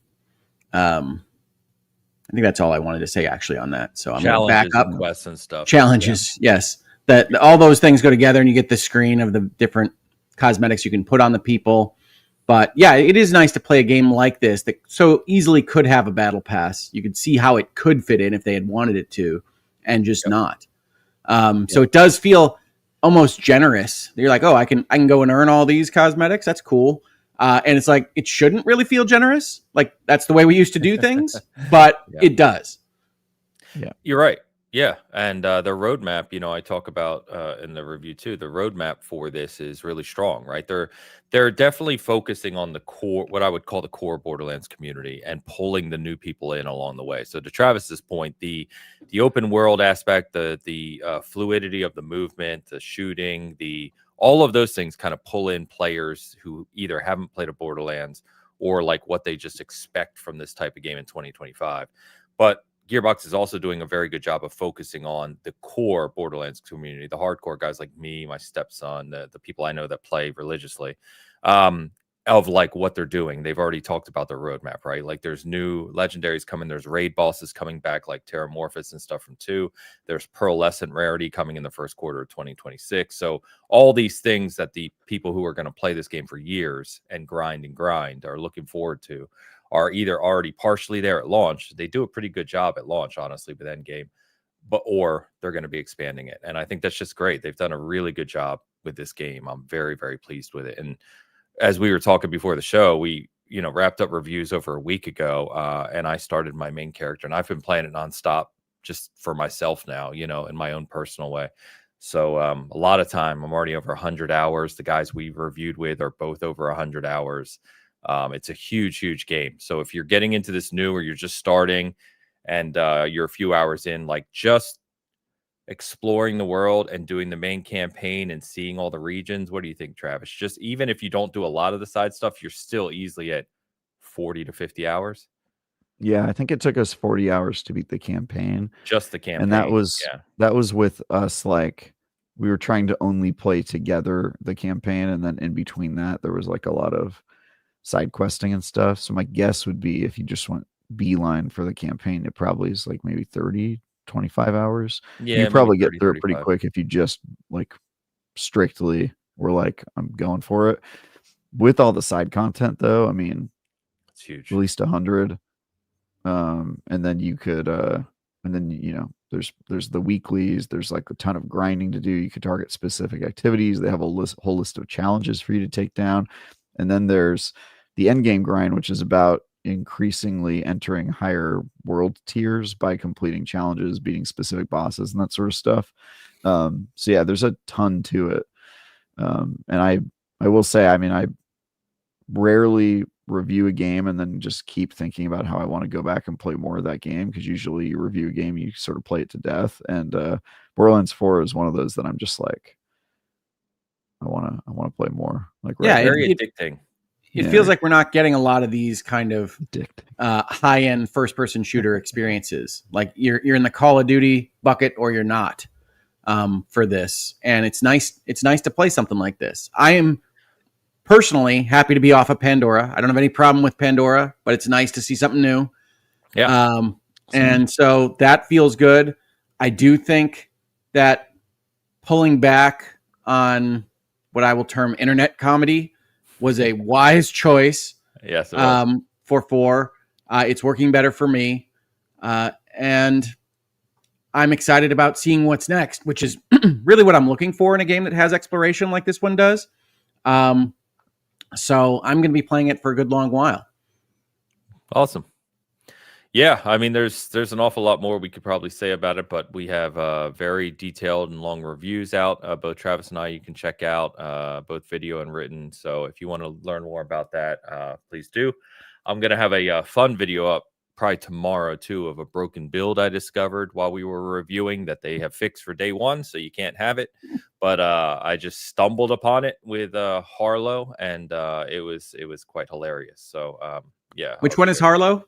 I think that's all I wanted to say actually on that. So I'm going to back up. Quests and stuff. Challenges, yes. That all those things go together, and you get the screen of the different cosmetics you can put on the people. But yeah, it is nice to play a game like this that so easily could have a battle pass. You could see how it could fit in if they had wanted it to, and just not. So it does feel almost generous. You're like, oh, I can go and earn all these cosmetics. That's cool. And it's like, it shouldn't really feel generous. Like that's the way we used to do things, but it does. Yeah, you're right. Yeah, and the roadmap, I talk about in the review too. The roadmap for this is really strong, right? They're definitely focusing on the core, what I would call the core Borderlands community, and pulling the new people in along the way. So to Travis's point, the open world aspect, the fluidity of the movement, the shooting, all of those things kind of pull in players who either haven't played a Borderlands or like what they just expect from this type of game in 2025. But Gearbox is also doing a very good job of focusing on the core Borderlands community, the hardcore guys like me, my stepson, the people I know that play religiously, of like what they're doing. They've already talked about their roadmap, right? Like there's new legendaries coming. There's raid bosses coming back like Terramorphous and stuff from 2. There's Pearlescent rarity coming in the first quarter of 2026. So all these things that the people who are going to play this game for years and grind are looking forward to are either already partially there at launch. They do a pretty good job at launch, honestly, with Endgame, or they're going to be expanding it. And I think that's just great. They've done a really good job with this game. I'm very, very pleased with it. And as we were talking before the show, we, wrapped up reviews over a week ago, and I started my main character, and I've been playing it nonstop just for myself now, in my own personal way. So a lot of time, I'm already over 100 hours. The guys we've reviewed with are both over 100 hours. It's a huge, huge game. So if you're getting into this new, or you're just starting and you're a few hours in, like just exploring the world and doing the main campaign and seeing all the regions, what do you think, Travis? Just even if you don't do a lot of the side stuff, you're still easily at 40 to 50 hours. Yeah, I think it took us 40 hours to beat the campaign. Just the campaign. And that was with us, like we were trying to only play together the campaign, and then in between that there was like a lot of side questing and stuff. So my guess would be if you just went beeline for the campaign, it probably is like maybe 30, 25 hours. Yeah, you probably 30, get through 35. It pretty quick if you just like strictly were like, I'm going for it. With all the side content though, I mean, it's huge. At least 100. And then you could and then there's the weeklies, there's like a ton of grinding to do. You could target specific activities. They have a whole list of challenges for you to take down. And then there's the end game grind, which is about increasingly entering higher world tiers by completing challenges, beating specific bosses, and that sort of stuff. So yeah, there's a ton to it. And I will say, I mean, I rarely review a game and then just keep thinking about how I want to go back and play more of that game, because usually you review a game, you sort of play it to death. And Borderlands 4 is one of those that I'm just like, I want to play more. Like, yeah, very addicting. It feels like we're not getting a lot of these kind of high-end first-person shooter experiences. Like you're in the Call of Duty bucket or you're not for this, and it's nice. It's nice to play something like this. I am personally happy to be off of Pandora. I don't have any problem with Pandora, but it's nice to see something new. Yeah, and so that feels good. I do think that pulling back on what I will term internet comedy was a wise choice. Yes, it was. For 4. It's working better for me. And I'm excited about seeing what's next, which is really what I'm looking for in a game that has exploration like this one does. So I'm going to be playing it for a good long while. Awesome. Yeah, I mean, there's an awful lot more we could probably say about it, but we have very detailed and long reviews out. Both Travis and I, you can check out both video and written. So if you want to learn more about that, please do. I'm going to have a fun video up probably tomorrow, too, of a broken build I discovered while we were reviewing that they have fixed for day 1, so you can't have it. But I just stumbled upon it with Harlow, and it was quite hilarious. So, yeah. Which one is Harlow?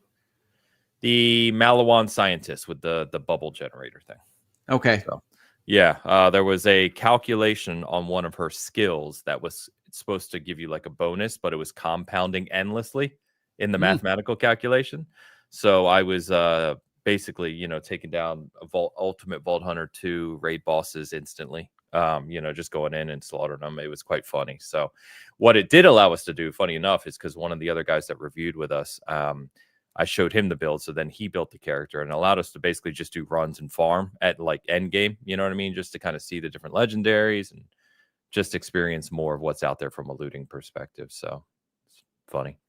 The Malawan scientist with the bubble generator thing. Okay. So, yeah, there was a calculation on one of her skills that was supposed to give you like a bonus, but it was compounding endlessly in the mathematical calculation. So I was basically, taking down Ultimate Vault Hunter 2 raid bosses instantly. Just going in and slaughtering them. It was quite funny. So what it did allow us to do, funny enough, is because one of the other guys that reviewed with us, I showed him the build, so then he built the character and allowed us to basically just do runs and farm at like endgame, you know what I mean? Just to kind of see the different legendaries and just experience more of what's out there from a looting perspective. So it's funny.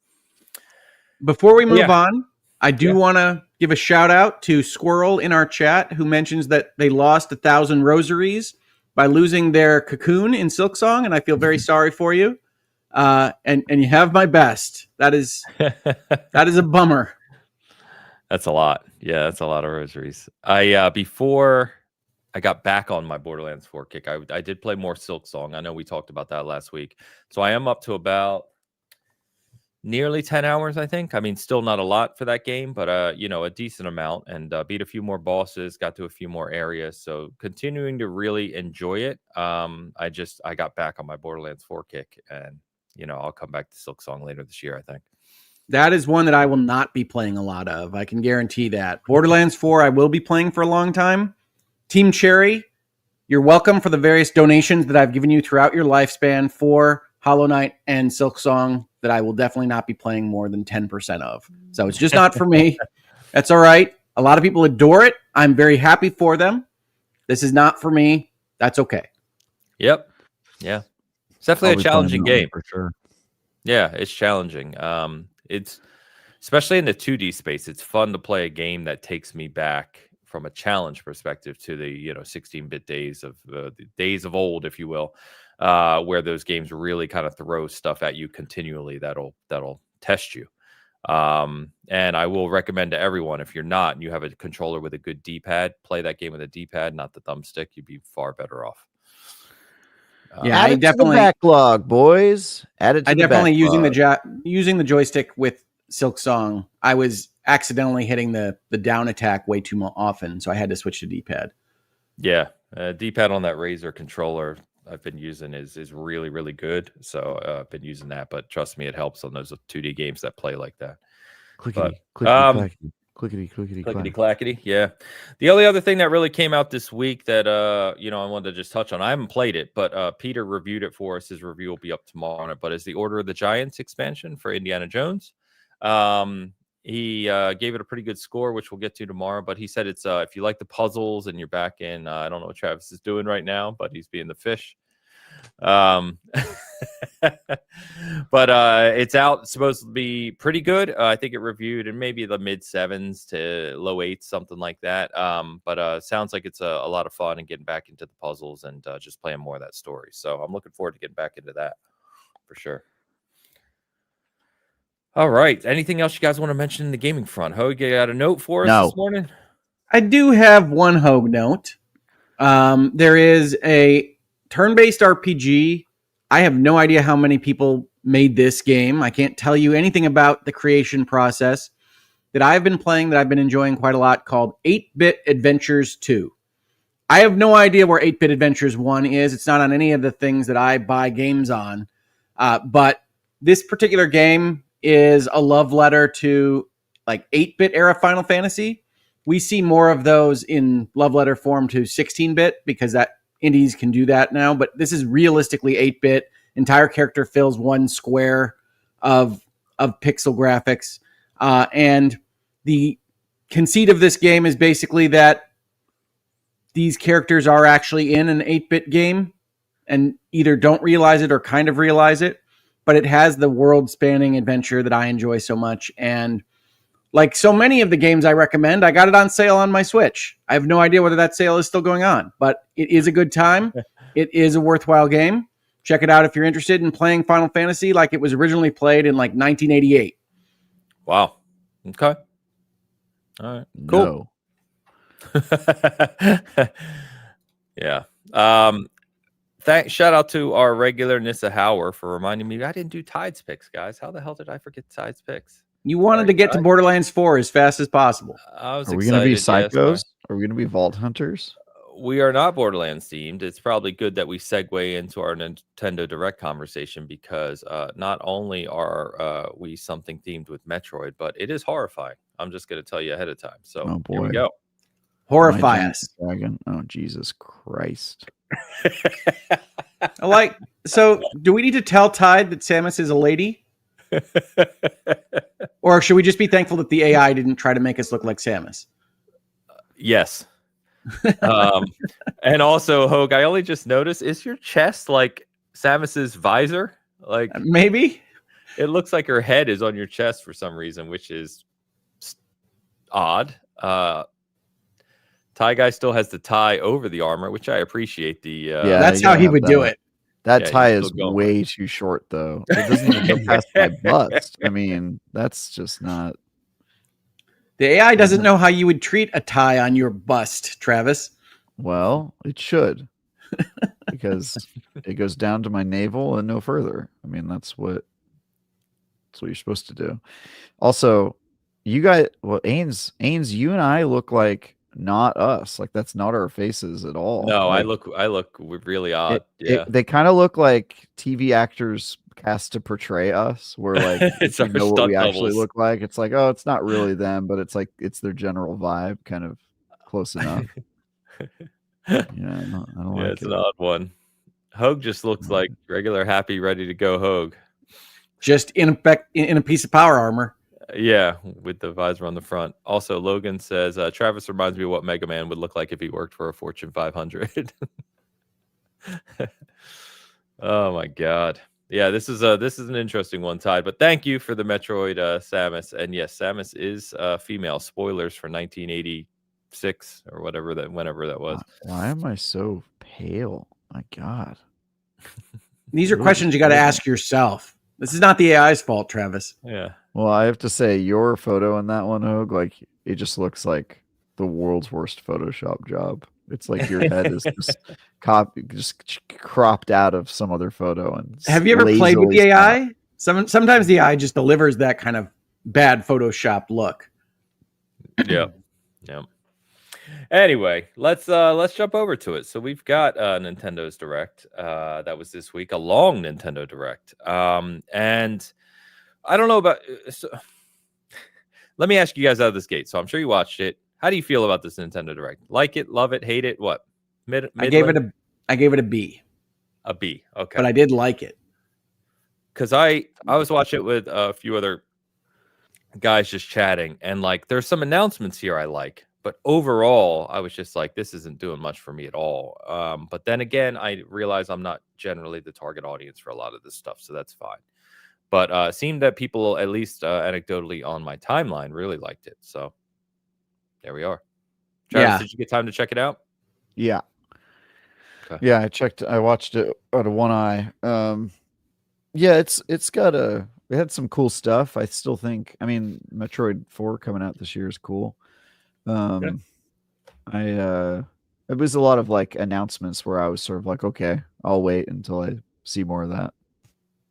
Before we move on, I do want to give a shout out to Squirrel in our chat, who mentions that they lost 1,000 rosaries by losing their cocoon in Silksong, and I feel very sorry for you. And you have my best. That is a bummer. That's a lot. Yeah, that's a lot of rosaries. Before I got back on my Borderlands 4 kick, I did play more Silksong. I know we talked about that last week. So I am up to about nearly 10 hours, I think. I mean, still not a lot for that game, but a decent amount, and beat a few more bosses, got to a few more areas. So continuing to really enjoy it. I got back on my Borderlands 4 kick, and I'll come back to Silksong later this year, I think. That is one that I will not be playing a lot of. I can guarantee that. Borderlands 4, I will be playing for a long time. Team Cherry, you're welcome for the various donations that I've given you throughout your lifespan for Hollow Knight and Silksong that I will definitely not be playing more than 10% of. So it's just not for me. That's all right. A lot of people adore it. I'm very happy for them. This is not for me. That's okay. Yep. Yeah. It's definitely a challenging game. For sure. Yeah, it's challenging. It's especially in the 2D space. It's fun to play a game that takes me back from a challenge perspective to the 16-bit days of the days of old, if you will, where those games really kind of throw stuff at you continually that'll test you. And I will recommend to everyone, if you're not and you have a controller with a good D-pad, play that game with a D-pad, not the thumbstick. You'd be far better off. Yeah, add it to the backlog, boys. Add it to the backlog. Using the joystick with Silksong, I was accidentally hitting the down attack way too often, so I had to switch to D-pad. Yeah, D-pad on that Razer controller I've been using is really, really good. So I've been using that, but trust me, it helps on those 2D games that play like that. Clickety clackety. Yeah. The only other thing that really came out this week that I wanted to just touch on, I haven't played it, but Peter reviewed it for us. His review will be up tomorrow on it, but is the Order of the Giants expansion for Indiana Jones. He gave it a pretty good score, which we'll get to tomorrow, but he said it's if you like the puzzles and you're back in I don't know what Travis is doing right now, but he's being the fish. But it's out, supposed to be pretty good. I think it reviewed in maybe the mid 7s to low 8s, something like that. But sounds like it's a lot of fun and getting back into the puzzles and just playing more of that story. So I'm looking forward to getting back into that for sure. All right. Anything else you guys want to mention in the gaming front? Hogue, you got a note for us this morning? I do have one Hogue note. There is a turn-based RPG. I have no idea how many people made this game. I can't tell you anything about the creation process that I've been playing that I've been enjoying quite a lot, called 8-Bit Adventures 2. I have no idea where 8-Bit Adventures 1 is. It's not on any of the things that I buy games on. But this particular game is a love letter to like 8-bit era Final Fantasy. We see more of those in love letter form to 16-bit because that indies can do that now. But this is realistically 8-bit. entire character fills one square of pixel graphics. And the conceit of this game is basically that these characters are actually in an 8-bit game and either don't realize it or kind of realize it, but it has the world-spanning adventure that I enjoy so much. And like so many of the games I recommend, I got it on sale on my Switch. I have no idea whether that sale is still going on, but it is a good time. It is a worthwhile game. Check it out if you're interested in playing Final Fantasy like it was originally played in like 1988. Wow. Okay. All right. Cool. No. Yeah. Shout out to our regular Nissa Hauer for reminding me I didn't do Tides picks, guys. How the hell did I forget Tides picks? You wanted to get to Borderlands 4 as fast as possible. Are we going to be psychos? Yes, are we going to be vault hunters? We are not Borderlands themed. It's probably good that we segue into our Nintendo Direct conversation because not only are we something themed with Metroid, but it is horrifying. I'm just going to tell you ahead of time. So here we go. Horrify us. Dragon. Oh, Jesus Christ. So do we need to tell Tide that Samus is a lady? Or should we just be thankful that the AI didn't try to make us look like Samus? Yes. And also, Hogue, I only just noticed, is your chest like Samus's visor? Like maybe it looks like her head is on your chest for some reason, which is odd. Tie Guy still has the tie over the armor, which I appreciate. That's how he would do it. That tie is way too short, though. It doesn't even go past my bust. I mean, that's just not. The AI doesn't know how you would treat a tie on your bust, Travis. Well, it should. Because it goes down to my navel and no further. I mean, that's what you're supposed to do. Also, you guys, Ains, you and I look like not us. Like that's not our faces at all. No, like, I look really odd. They kind of look like TV actors cast to portray us. Where like it's you know what we actually look like. It's like, oh, it's not really them, but it's like it's their general vibe, kind of close enough. I don't like it's an odd one. Hogue just looks like regular happy, ready to go Hogue. Just in a piece of power armor. Yeah, with the visor on the front. Also, Logan says, Travis reminds me of what Mega Man would look like if he worked for a Fortune 500. Oh my God. Yeah, this is an interesting one, Tide. But thank you for the Metroid Samus. And yes, Samus is female. Spoilers for 1986 or whenever that was. Why am I so pale? My God. These are questions you got to ask yourself. This is not the AI's fault, Travis. Yeah. Well, I have to say, your photo in that one, Hogue, like it just looks like the world's worst Photoshop job. It's like your head is just cropped out of some other photo. And have you ever played with the AI? Sometimes the AI just delivers that kind of bad Photoshop look. Yeah. Anyway, let's jump over to it. So we've got Nintendo's Direct. That was this week, a long Nintendo Direct. And I don't know about. Let me ask you guys out of this gate. So I'm sure you watched it. How do you feel about this Nintendo Direct? Like it, love it, hate it? What? I gave it a B. A B. Okay. But I did like it. Because I was watching it with a few other guys just chatting, and like there's some announcements here I like, but overall I was just like, this isn't doing much for me at all. But then again, I realize I'm not generally the target audience for a lot of this stuff, so that's fine. But it seemed that people, at least anecdotally on my timeline, really liked it. So there we are. Travis, did you get time to check it out? Yeah. Okay. Yeah, I watched it out of one eye. Yeah, it had some cool stuff. I still think, I mean, Metroid 4 coming out this year is cool. It was a lot of like announcements where I was sort of like, okay, I'll wait until I see more of that.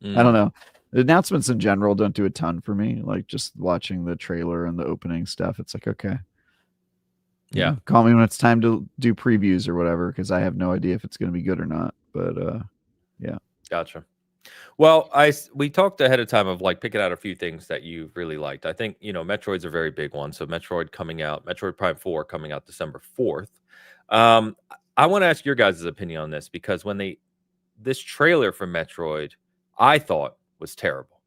I don't know. The announcements in general don't do a ton for me. Like just watching the trailer and the opening stuff, it's like, okay. Yeah. Call me when it's time to do previews or whatever, because I have no idea if it's going to be good or not. But yeah. Gotcha. Well, we talked ahead of time of like picking out a few things that you really liked. I think, Metroid's a very big one. So Metroid Prime 4 coming out December 4th. I want to ask your guys' opinion on this, because when they this trailer for Metroid, I thought was terrible.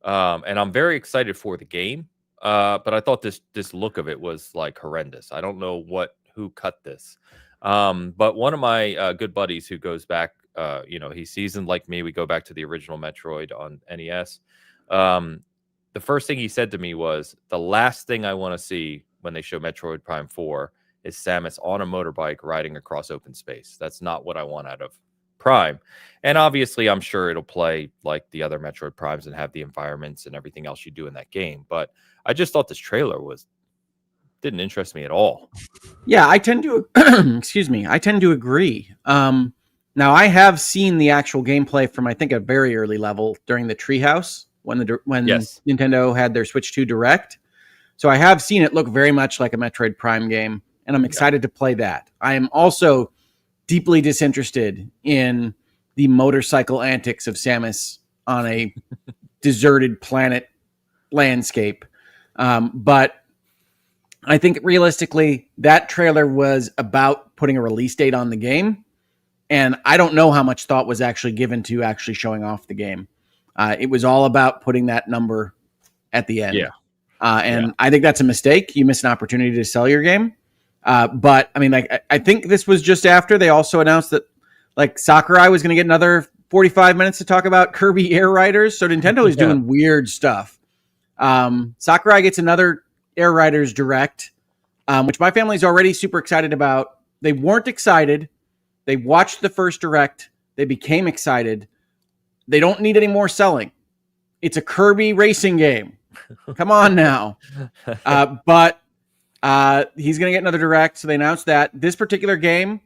And I'm very excited for the game. But I thought this look of it was like horrendous. I don't know who cut this. But one of my good buddies who goes back, he's seasoned like me. We go back to the original Metroid on NES. The first thing he said to me was, the last thing I want to see when they show Metroid Prime 4 is Samus on a motorbike riding across open space. That's not what I want out of Prime. And obviously, I'm sure it'll play like the other Metroid Primes and have the environments and everything else you do in that game. But I just thought this trailer didn't interest me at all. Yeah, I tend to excuse me. I tend to agree. Now I have seen the actual gameplay from, I think, a very early level during the Treehouse when Nintendo had their Switch 2 Direct. So I have seen it look very much like a Metroid Prime game, and I'm excited to play that. I am also deeply disinterested in the motorcycle antics of Samus on a deserted planet landscape. But I think realistically, that trailer was about putting a release date on the game. And I don't know how much thought was actually given to actually showing off the game. It was all about putting that number at the end. I think that's a mistake. You miss an opportunity to sell your game. But I mean, I think this was just after they also announced that like Sakurai was going to get another 45 minutes to talk about Kirby Air Riders. So Nintendo is doing weird stuff. Sakurai gets another Air Riders Direct, which my family's already super excited about. They weren't excited. They watched the first Direct. They became excited. They don't need any more selling. It's a Kirby racing game. Come on now. But he's going to get another Direct. So they announced that. This particular game,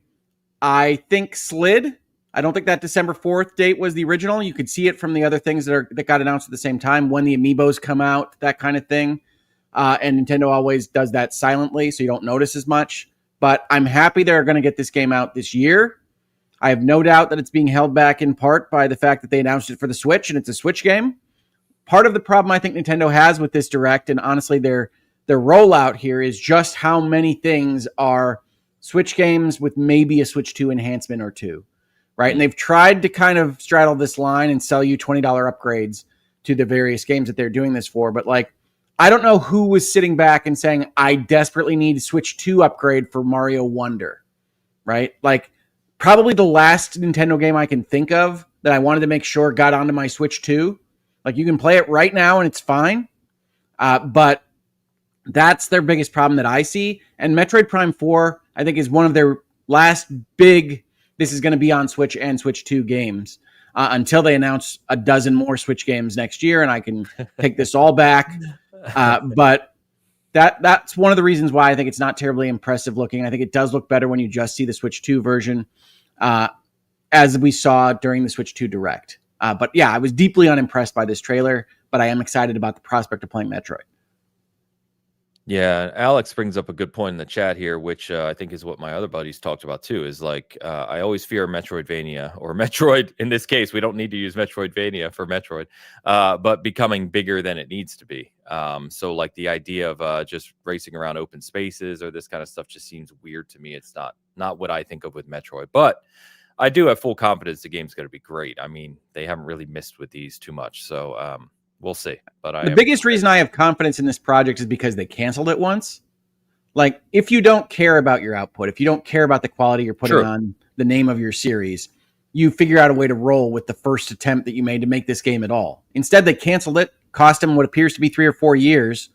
I think, slid. I don't think that December 4th date was the original. You could see it from the other things that got announced at the same time, when the amiibos come out, that kind of thing. And Nintendo always does that silently, so you don't notice as much. But I'm happy they're going to get this game out this year. I have no doubt that it's being held back in part by the fact that they announced it for the Switch, and it's a Switch game. Part of the problem I think Nintendo has with this Direct, and honestly their rollout here, is just how many things are Switch games with maybe a Switch 2 enhancement or two, right? And they've tried to kind of straddle this line and sell you $20 upgrades to the various games that they're doing this for. But like, I don't know who was sitting back and saying, I desperately need a Switch 2 upgrade for Mario Wonder, right? Like, probably the last Nintendo game I can think of that I wanted to make sure got onto my Switch 2. Like, you can play it right now and it's fine. But that's their biggest problem that I see. And Metroid Prime 4, I think, is one of their last big, this is going to be on Switch and Switch 2 games, until they announce a dozen more Switch games next year, and I can take this all back. But that's one of the reasons why I think it's not terribly impressive looking. I think it does look better when you just see the Switch 2 version, as we saw during the Switch 2 Direct. But yeah, I was deeply unimpressed by this trailer, but I am excited about the prospect of playing Metroid. Yeah, Alex brings up a good point in the chat here, which I think is what my other buddies talked about too, is like, I always fear Metroidvania, or Metroid, in this case, we don't need to use Metroidvania for Metroid, but becoming bigger than it needs to be. So like the idea of just racing around open spaces or this kind of stuff just seems weird to me. It's not what I think of with Metroid, but I do have full confidence the game's going to be great. I mean, they haven't really missed with these too much, so we'll see. But the biggest reason I have confidence in this project is because they canceled it once. Like, if you don't care about your output, if you don't care about the quality you're putting on the name of your series, you figure out a way to roll with the first attempt that you made to make this game at all. Instead, they canceled it, cost them what appears to be 3 or 4 years,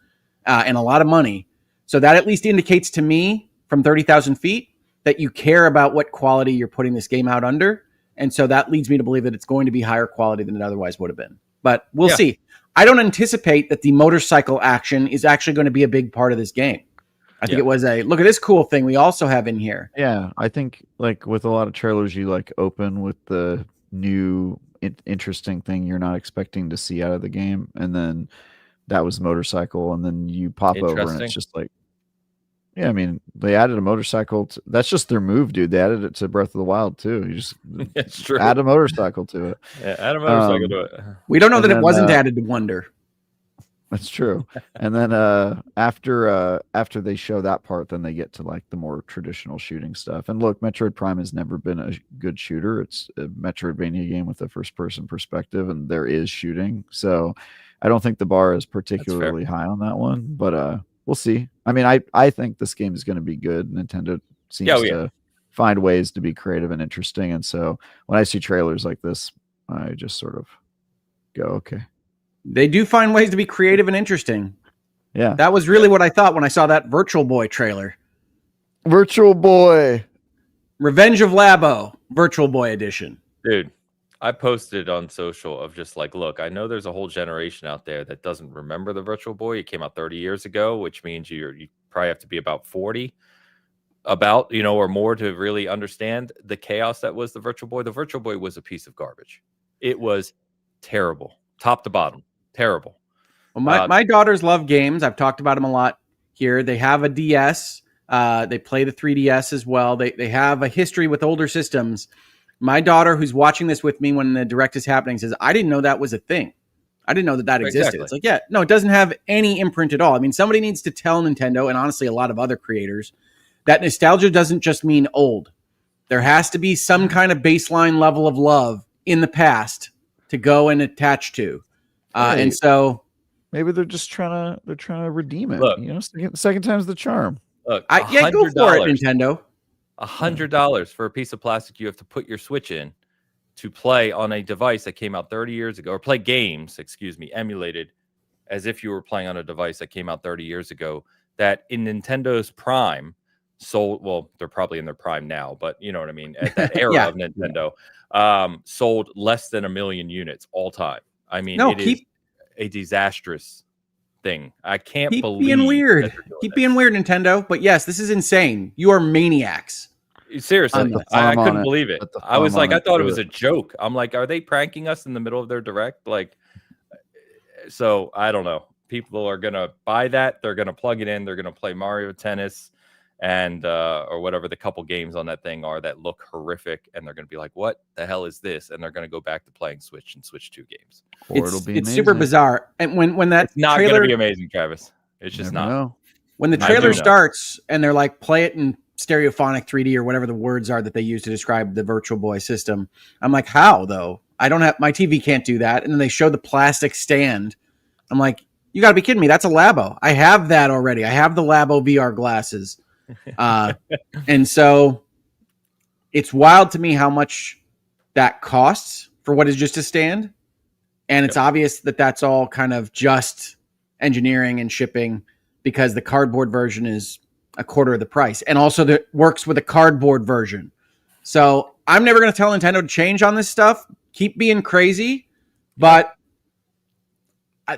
and a lot of money. So that at least indicates to me, from 30,000 feet, that you care about what quality you're putting this game out under. And so that leads me to believe that it's going to be higher quality than it otherwise would have been. But we'll see. I don't anticipate that the motorcycle action is actually going to be a big part of this game. I think it was a, look at this cool thing we also have in here. Yeah, I think like with a lot of trailers, you like open with the new interesting thing you're not expecting to see out of the game. And then that was motorcycle. And then you pop over and it's just like, yeah, I mean, they added a motorcycle. That's just their move, dude. They added it to Breath of the Wild, too. You just add a motorcycle to it. Yeah, add a motorcycle to it. We don't know that it wasn't added to Wonder. That's true. And then after they show that part, then they get to like the more traditional shooting stuff. And look, Metroid Prime has never been a good shooter. It's a Metroidvania game with a first person perspective, and there is shooting. So I don't think the bar is particularly high on that one, but we'll see. I mean, I think this game is going to be good. Nintendo seems to find ways to be creative and interesting, and so when I see trailers like this, I just sort of go, okay. They do find ways to be creative and interesting. Yeah. That was really what I thought when I saw that Virtual Boy trailer. Virtual Boy. Revenge of Labo, Virtual Boy edition. Dude, I posted on social of just like, look, I know there's a whole generation out there that doesn't remember the Virtual Boy. It came out 30 years ago, which means you probably have to be about 40 or more to really understand the chaos that was the Virtual Boy. The Virtual Boy was a piece of garbage. It was terrible, top to bottom. Terrible. Well, my daughters love games. I've talked about them a lot here. They have a DS. They play the 3DS as well. They have a history with older systems. My daughter, who's watching this with me when the direct is happening, says, I didn't know that was a thing. I didn't know that existed. Exactly. It's like, yeah, no, it doesn't have any imprint at all. I mean, somebody needs to tell Nintendo, and honestly, a lot of other creators, that nostalgia doesn't just mean old. There has to be some kind of baseline level of love in the past to go and attach to. And so maybe they're just trying to redeem it. Look, second time's the charm. Look, go for it, Nintendo. $100 for a piece of plastic you have to put your Switch in to play on a device that came out 30 years ago, or play games, emulated as if you were playing on a device that came out 30 years ago, that in Nintendo's prime sold, well, they're probably in their prime now, but you know what I mean, at that era of Nintendo, sold less than 1 million units all time. I mean, is a disastrous thing. I can't believe being weird. Keep being weird, Nintendo. But yes, this is insane. You are maniacs. Seriously, I couldn't believe it. I was like, I thought it was a joke. I'm like, are they pranking us in the middle of their direct? Like, so I don't know. People are gonna buy that. They're gonna plug it in. They're gonna play Mario Tennis and or whatever the couple games on that thing are that look horrific, and they're going to be like, what the hell is this? And they're going to go back to playing Switch and Switch 2 games. Or it'll be it's super bizarre. And when that it's not going to be amazing, Travis. It's just not. Know. When the trailer starts and they're like, play it in stereophonic 3D or whatever the words are that they use to describe the Virtual Boy system, I'm like, how though? I don't have, my TV can't do that. And then they show the plastic stand. I'm like, you got to be kidding me. That's a Labo. I have that already. I have the Labo VR glasses. And so it's wild to me how much that costs for what is just a stand. And it's obvious that that's all kind of just engineering and shipping, because the cardboard version is a quarter of the price, and also that works with a cardboard version. So I'm never going to tell Nintendo to change on this stuff. Keep being crazy, but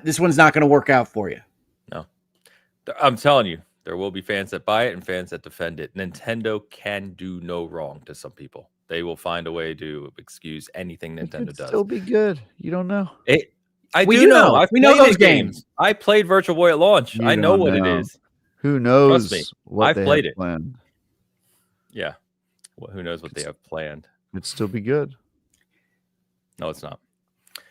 this one's not going to work out for you. No, I'm telling you. There will be fans that buy it and fans that defend it. Nintendo can do no wrong to some people. They will find a way to excuse anything Nintendo does. Still be good. You don't know. We do know. We know those games. I played Virtual Boy at launch. I know what it is. Who knows? Trust me. What I've played it. Planned. Yeah. Well, who knows what they have planned? It'd still be good. No, it's not.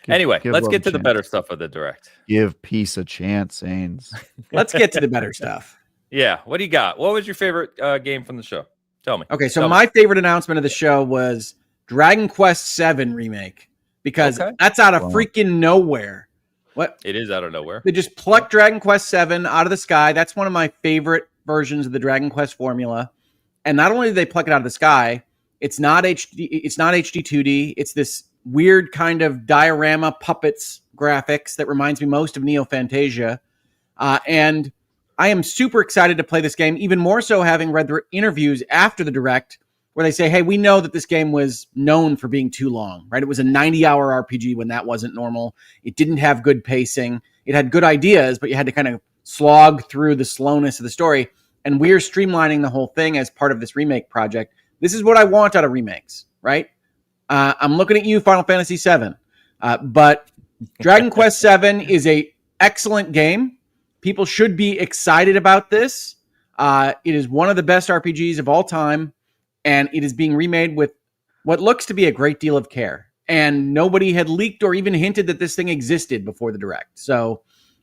Anyway, let's get to the better stuff of the direct. Give peace a chance, Ains. Let's get to the better stuff. Yeah. What do you got? What was your favorite game from the show? Tell me. Okay, so my favorite announcement of the show was Dragon Quest VII Remake, because that's out of freaking nowhere. What? It is out of nowhere. They just plucked Dragon Quest VII out of the sky. That's one of my favorite versions of the Dragon Quest formula. And not only did they pluck it out of the sky, it's not HD. It's not HD 2D. It's this weird kind of diorama puppets graphics that reminds me most of Neo Fantasia. And I am super excited to play this game, even more so having read the interviews after the direct where they say, hey, we know that this game was known for being too long, right? It was a 90-hour RPG when that wasn't normal. It didn't have good pacing. It had good ideas, but you had to kind of slog through the slowness of the story. And we're streamlining the whole thing as part of this remake project. This is what I want out of remakes, right? I'm looking at you, Final Fantasy VII. But Dragon Quest VII is an excellent game. People should be excited about this. It is one of the best RPGs of all time, and it is being remade with what looks to be a great deal of care. And nobody had leaked or even hinted that this thing existed before the direct. So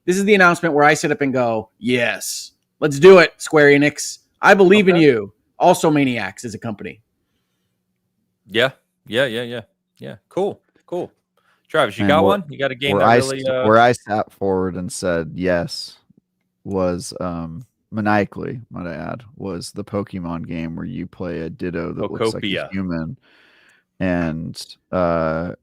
This is the announcement where I sit up and go, yes, let's do it, Square Enix. I believe in you. Also, Maniacs is a company. Yeah. Cool. Travis, you got one? You got a game where that I really where I sat forward and said yes was maniacally, might I add, was the Pokemon game where you play a Ditto that looks like a human and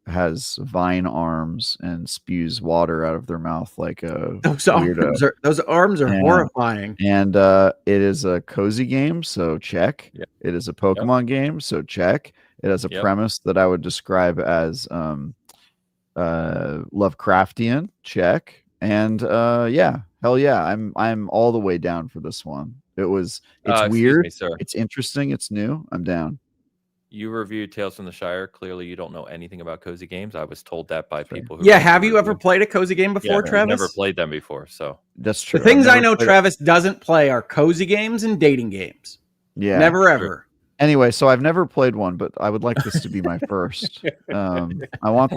has vine arms and spews water out of their mouth like a weirdo. Those arms are horrifying. And it is a cozy game, so check. Yep. It is a Pokemon game, so check. It has a premise that I would describe as Lovecraftian, check. And hell yeah, I'm all the way down for this one. It's weird, me, sir. It's interesting, it's new. I'm down. You reviewed Tales from the Shire. Clearly, you don't know anything about cozy games. I was told that by people who. Yeah, have you ever played a cozy game before, Travis? I've never played them before, so that's true. The things I know Travis doesn't play are cozy games and dating games. Yeah, never ever. Anyway, so I've never played one, but I would like this to be my first. I want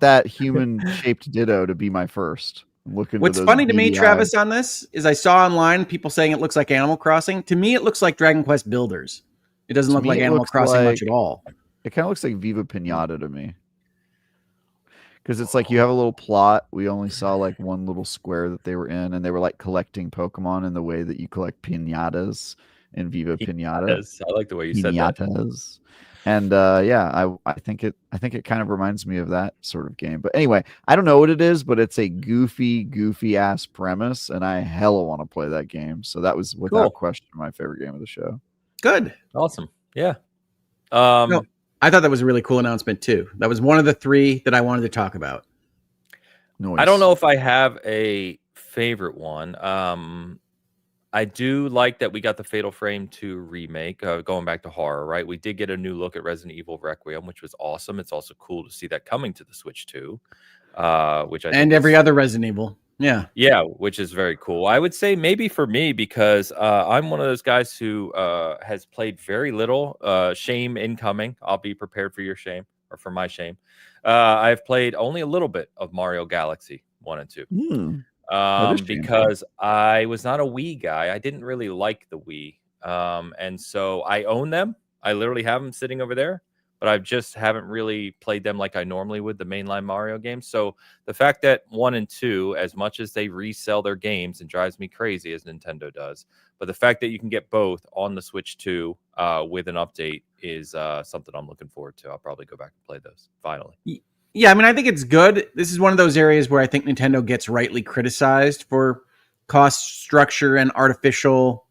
that human-shaped Ditto to be my first. What's funny to me, Travis, on this is I saw online people saying it looks like Animal Crossing. To me, it looks like Dragon Quest Builders. It doesn't look like Animal Crossing much at all. It kind of looks like Viva Pinata to me. Because it's like you have a little plot. We only saw like one little square that they were in, and they were like collecting Pokemon in the way that you collect pinatas in Viva Pinata. I like the way you said that. And I think it kind of reminds me of that sort of game. But anyway, I don't know what it is, but it's a goofy ass premise, and I hella want to play that game. So that was without question my favorite game of the show. Good. Awesome. Yeah. No, I thought that was a really cool announcement too. That was one of the three that I wanted to talk about. Noise. I don't know if I have a favorite one. I do like that we got the Fatal Frame 2 remake, going back to horror, right? We did get a new look at Resident Evil Requiem, which was awesome. It's also cool to see that coming to the Switch too, which I and every other Resident Evil. Yeah, which is very cool. I would say maybe for me, because I'm one of those guys who has played very little. Shame incoming. I'll be prepared for your shame, or for my shame. I've played only a little bit of Mario Galaxy 1 and 2. Because I was not a Wii guy. I didn't really like the Wii. And so I own them. I literally have them sitting over there, but I just haven't really played them like I normally would, the mainline Mario games. So the fact that 1 and 2, as much as they resell their games and drives me crazy as Nintendo does, but the fact that you can get both on the Switch 2 with an update is something I'm looking forward to. I'll probably go back and play those finally. Yeah, I mean, I think it's good. This is one of those areas where I think Nintendo gets rightly criticized for cost structure and artificial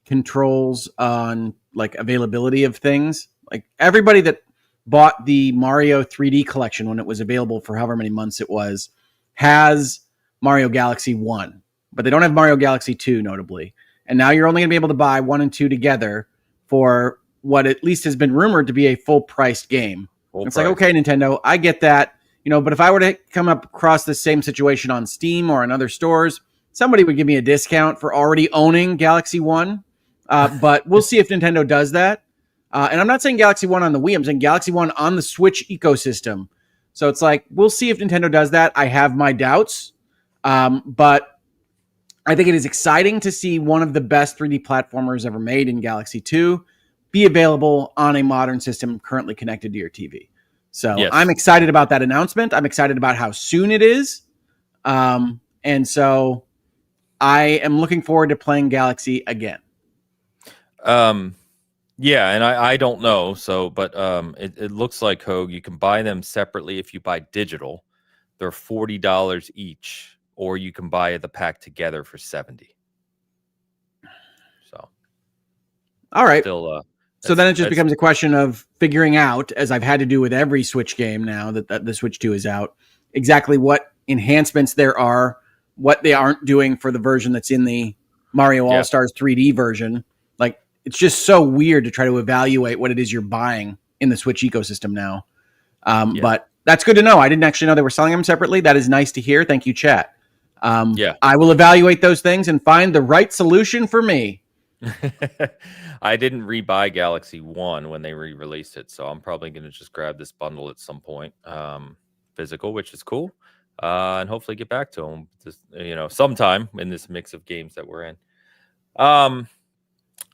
controls on like availability of things. Like everybody that bought the Mario 3D collection when it was available for however many months it was has Mario Galaxy 1, but they don't have Mario Galaxy 2 notably. And now you're only going to be able to buy 1 and 2 together for what at least has been rumored to be a full priced game. It's like, okay, Nintendo, I get that, but if I were to come up across the same situation on Steam or in other stores, somebody would give me a discount for already owning Galaxy 1. But we'll see if Nintendo does that. And I'm not saying Galaxy 1 on the Wii, I'm saying Galaxy 1 on the Switch ecosystem. So it's like, we'll see if Nintendo does that. I have my doubts. But I think it is exciting to see one of the best 3D platformers ever made in Galaxy 2 be available on a modern system currently connected to your TV. So yes. I'm excited about that announcement. I'm excited about how soon it is. And so I am looking forward to playing Galaxy again. Yeah, and I don't know. So, but it looks like, Hogue, you can buy them separately if you buy digital. They're $40 each, or you can buy the pack together for $70. So, all right. Still, so then it just becomes a question of figuring out, as I've had to do with every Switch game now that the Switch 2 is out, exactly what enhancements there are, what they aren't doing for the version that's in the Mario All-Stars 3D version. Like, it's just so weird to try to evaluate what it is you're buying in the Switch ecosystem now. But that's good to know. I didn't actually know they were selling them separately. That is nice to hear. Thank you, chat. I will evaluate those things and find the right solution for me. I didn't rebuy Galaxy 1 when they re-released it, so I'm probably going to just grab this bundle at some point, physical, which is cool. and hopefully get back to them. Just, sometime in this mix of games that we're in.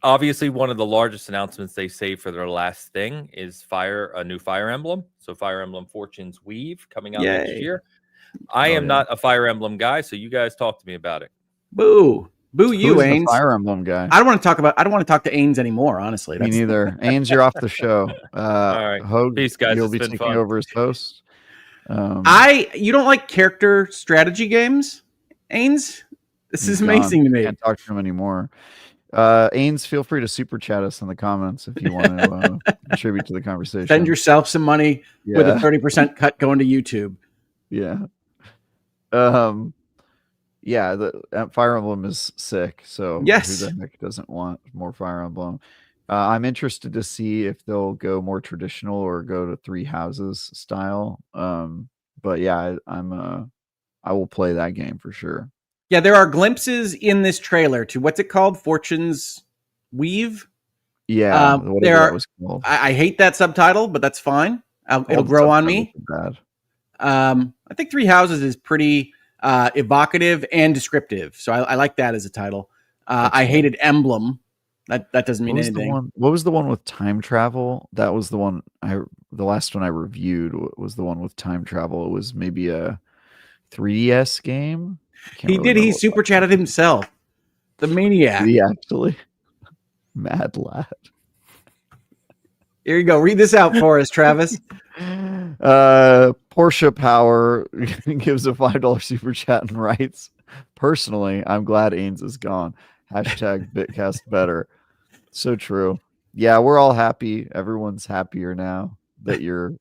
Obviously, one of the largest announcements they saved for their last thing is a new Fire Emblem. So Fire Emblem Fortune's Weave coming out next year. I am not a Fire Emblem guy, so you guys talk to me about it. Boo you, Ains. The Fire Emblem guy? I don't want to talk to Ains anymore, honestly. Me neither. Ains, you're off the show. All right. Hogue, peace, guys. You'll be taking over as host. You don't like character strategy games, Ains? This is amazing to me. Can't talk to him anymore. Ains, feel free to super chat us in the comments if you want to contribute to the conversation. Send yourself some money with a 30% cut going to YouTube. Yeah. The Fire Emblem is sick. So yes, who the heck doesn't want more Fire Emblem? I'm interested to see if they'll go more traditional or go to Three Houses style. But yeah, I will play that game for sure. Yeah, there are glimpses in this trailer to what's it called? Fortune's Weave? Yeah, that was called. I hate that subtitle, but that's fine. It'll grow on me. Bad. I think Three Houses is pretty evocative and descriptive. So I like that as a title. I hated Emblem. That doesn't mean anything. What was the one with time travel? That was the one the last one I reviewed was the one with time travel. It was maybe a 3DS game. He super chatted himself. The maniac. Did he actually? Mad lad. Here you go. Read this out for us, Travis. Porsche Power gives a $5 super chat and writes, personally, I'm glad Ains is gone. Hashtag Bitcast better. So true. Yeah, we're all happy. Everyone's happier now that you're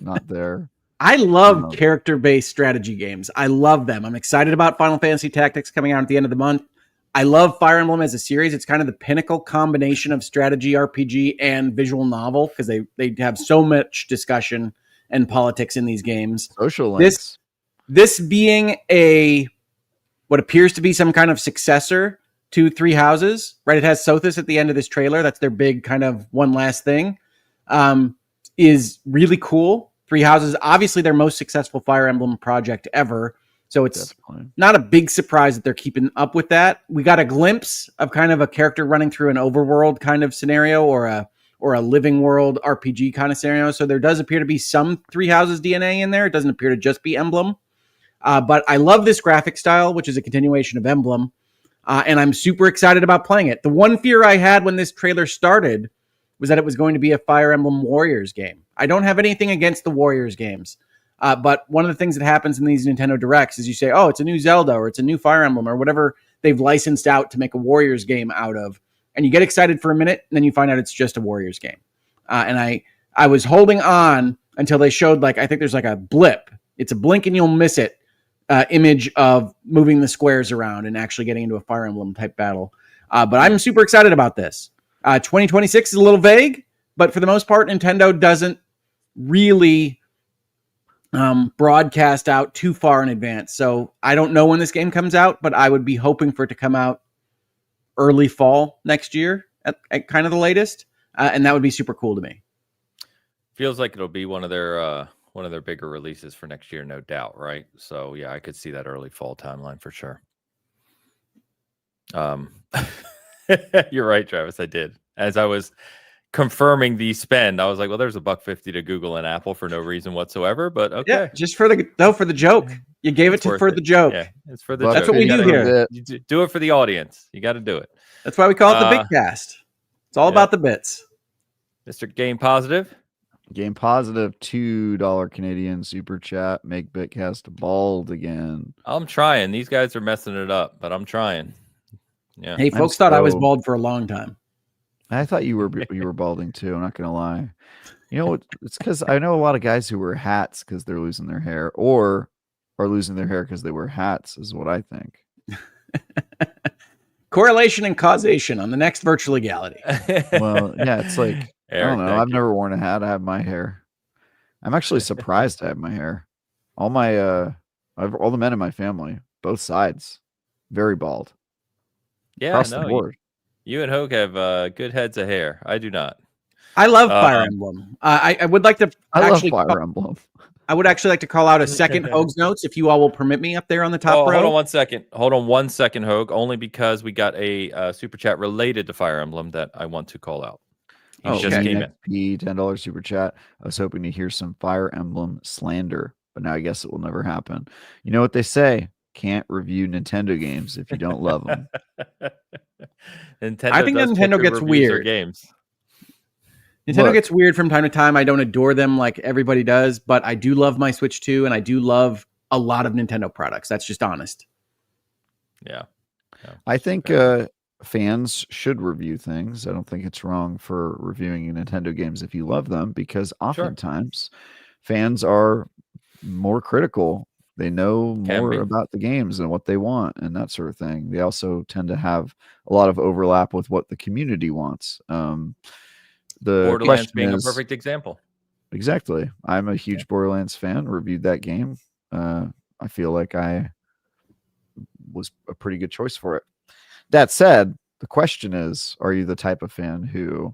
not there. I love character-based strategy games. I love them. I'm excited about Final Fantasy Tactics coming out at the end of the month. I love Fire Emblem as a series. It's kind of the pinnacle combination of strategy, RPG, and visual novel because they have so much discussion and politics in these games. Social links. This being what appears to be some kind of successor to Three Houses, right? It has Sothis at the end of this trailer. That's their big kind of one last thing. Is really cool. Three Houses, obviously their most successful Fire Emblem project ever. So it's not a big surprise that they're keeping up with that. We got a glimpse of kind of a character running through an overworld kind of scenario or a living world RPG kind of scenario. So there does appear to be some Three Houses DNA in there. It doesn't appear to just be Emblem. But I love this graphic style, which is a continuation of Emblem. And I'm super excited about playing it. The one fear I had when this trailer started was that it was going to be a Fire Emblem Warriors game. I don't have anything against the Warriors games. But one of the things that happens in these Nintendo Directs is you say, oh, it's a new Zelda or it's a new Fire Emblem or whatever they've licensed out to make a Warriors game out of. And you get excited for a minute and then you find out it's just a Warriors game. And I was holding on until they showed I think there's a blip. It's a blink and you'll miss it image of moving the squares around and actually getting into a Fire Emblem type battle. But I'm super excited about this. 2026 is a little vague, but for the most part, Nintendo doesn't really broadcast out too far in advance. So I don't know when this game comes out, but I would be hoping for it to come out early fall next year at kind of the latest. And that would be super cool to me. Feels like it'll be one of their bigger releases for next year, no doubt, right? So yeah, I could see that early fall timeline for sure. You're right, Travis. I did. As I was confirming the spend, I was like, well, there's $1.50 to Google and Apple for no reason whatsoever, but okay. Yeah, just for the joke. You gave it for the joke. Yeah, it's for the joke. That's what we do here. You do it for the audience. You got to do it. That's why we call it the Bitcast. It's all about the bits. Mr. Game Positive. Game Positive, $2 Canadian super chat. Make Bitcast bald again. I'm trying. These guys are messing it up, but I'm trying. Yeah. Hey, folks thought I was bald for a long time. I thought you were balding too. I'm not gonna lie. You know what? It's because I know a lot of guys who wear hats because they're losing their hair, or are losing their hair because they wear hats. Is what I think. Correlation and causation on the next virtual legality. Well, yeah, it's like I don't know. I've never worn a hat. I have my hair. I'm actually surprised I have my hair. All the men in my family, both sides, very bald. Yeah, across the board. You and Hogue have good heads of hair. I do not. I love Fire Emblem. I would like to. I love Fire Emblem. I would actually like to call out a second Hoag's Notes, if you all will permit me up there on the top row. Hold on 1 second. Hold on 1 second, Hoag. Only because we got a super chat related to Fire Emblem that I want to call out. He just came in. $10 super chat. I was hoping to hear some Fire Emblem slander, but now I guess it will never happen. You know what they say? Can't review Nintendo games if you don't love them. I think Nintendo gets weird. Games. Nintendo gets weird from time to time. I don't adore them like everybody does, but I do love my Switch 2, and I do love a lot of Nintendo products. That's just honest. Yeah. I think fans should review things. I don't think it's wrong for reviewing Nintendo games if you love them, because oftentimes fans are more critical. They know more about the games and what they want and that sort of thing. They also tend to have a lot of overlap with what the community wants. The Borderlands being a perfect example. Exactly. I'm a huge Borderlands fan, reviewed that game. I feel like I was a pretty good choice for it. That said, the question is, are you the type of fan who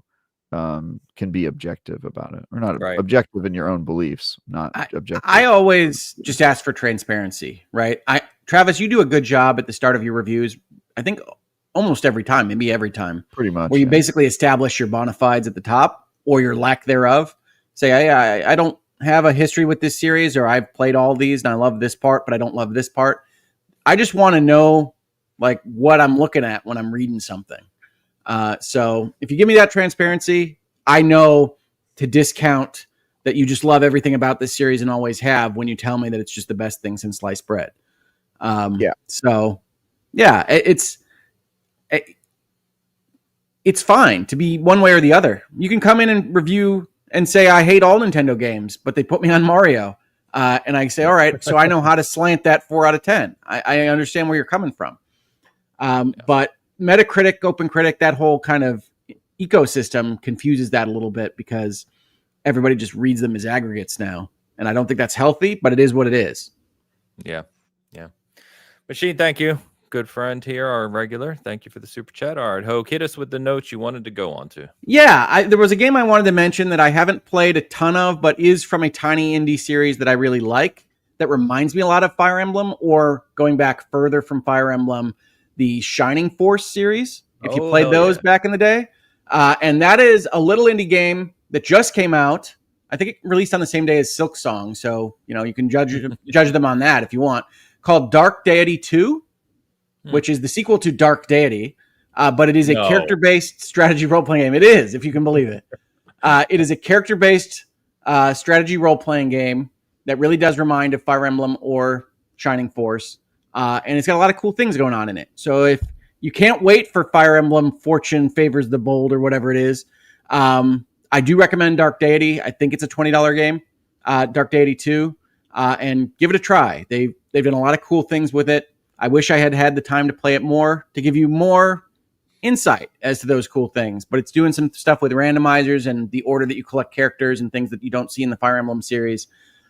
can be objective about it, or not objective in your own beliefs, not objective? I always just ask for transparency, right? Travis, you do a good job at the start of your reviews. I think almost every time, maybe every time, pretty much, where you basically establish your bona fides at the top or your lack thereof. Say, I don't have a history with this series, or I've played all these and I love this part, but I don't love this part. I just want to know like what I'm looking at when I'm reading something. So if you give me that transparency, I know to discount that you just love everything about this series and always have when you tell me that it's just the best thing since sliced bread. So yeah, it's fine to be one way or the other. You can come in and review and say, I hate all Nintendo games, but they put me on Mario. And I say, all right, so I know how to slant that 4 out of 10. I understand where you're coming from. But Metacritic, OpenCritic, that whole kind of ecosystem confuses that a little bit because everybody just reads them as aggregates now. And I don't think that's healthy, but it is what it is. Yeah. Machine, thank you. Good friend here, our regular. Thank you for the super chat. All right, Hoke, hit us with the notes you wanted to go on to. Yeah, there was a game I wanted to mention that I haven't played a ton of, but is from a tiny indie series that I really like, that reminds me a lot of Fire Emblem, or going back further from Fire Emblem, the Shining Force series, if you played those back in the day. And that is a little indie game that just came out. I think it released on the same day as Silk Song, so you can judge them on that if you want. Called Dark Deity 2, which is the sequel to Dark Deity, but it is a character-based strategy role-playing game. It is, if you can believe it. It is a character-based strategy role-playing game that really does remind of Fire Emblem or Shining Force, and it's got a lot of cool things going on in it. So if you can't wait for Fire Emblem Fortune Favors the Bold or whatever it is, I do recommend Dark Deity. I think it's a $20 game, Dark Deity 2, and give it a try. They've done a lot of cool things with it. I wish I had had the time to play it more to give you more insight as to those cool things, but it's doing some stuff with randomizers and the order that you collect characters and things that you don't see in the Fire Emblem series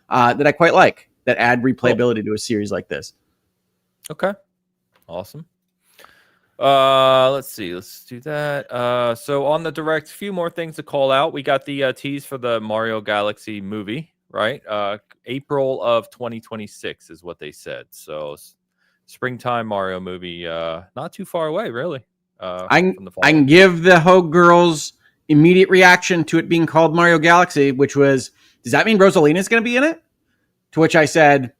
that I quite like, that add replayability to a series like this. Okay. Awesome. Let's see. Let's do that. So on the Direct, a few more things to call out. We got the tease for the Mario Galaxy movie, right? April of 2026 is what they said. So springtime Mario movie, not too far away, really. I can give the Hogue girls immediate reaction to it being called Mario Galaxy, which was, does that mean Rosalina's going to be in it? To which I said,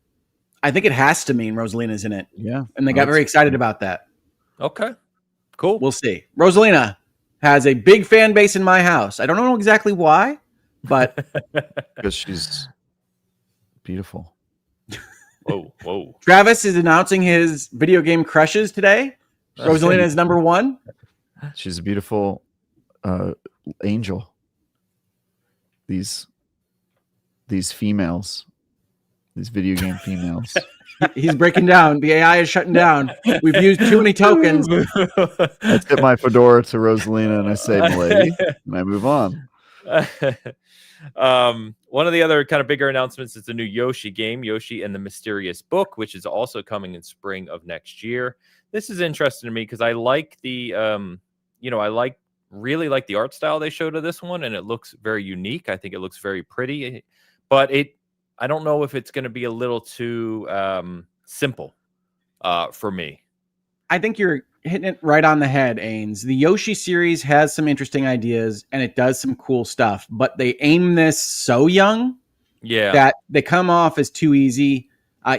I think it has to mean Rosalina's in it. Yeah. And they got very excited about that. Okay. Cool. We'll see. Rosalina has a big fan base in my house. I don't know exactly why, but because she's beautiful. Whoa. Travis is announcing his video game crushes today. Rosalina is number 1. She's a beautiful angel. These females, these video game females. He's breaking down. The AI is shutting down. We've used too many tokens. I tip my fedora to Rosalina and I say, "Milady," and I move on. One of the other kind of bigger announcements is the new Yoshi game, Yoshi and the Mysterious Book, which is also coming in spring of next year. This is interesting to me because I like the, really like the art style they showed of this one, and it looks very unique. I think it looks very pretty, but I don't know if it's going to be a little too simple for me. I think you're hitting it right on the head, Ains. The Yoshi series has some interesting ideas and it does some cool stuff, but they aim this so young that they come off as too easy.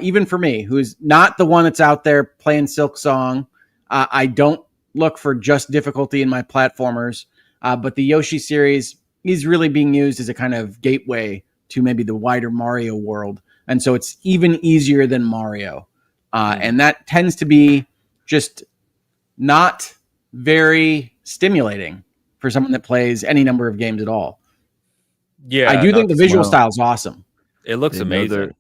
Even for me, who's not the one that's out there playing Silk Song, I don't look for just difficulty in my platformers, but the Yoshi series is really being used as a kind of gateway to maybe the wider Mario world. And so it's even easier than Mario. And that tends to be just not very stimulating for someone that plays any number of games at all. Yeah, I do think the visual style is awesome. It looks amazing.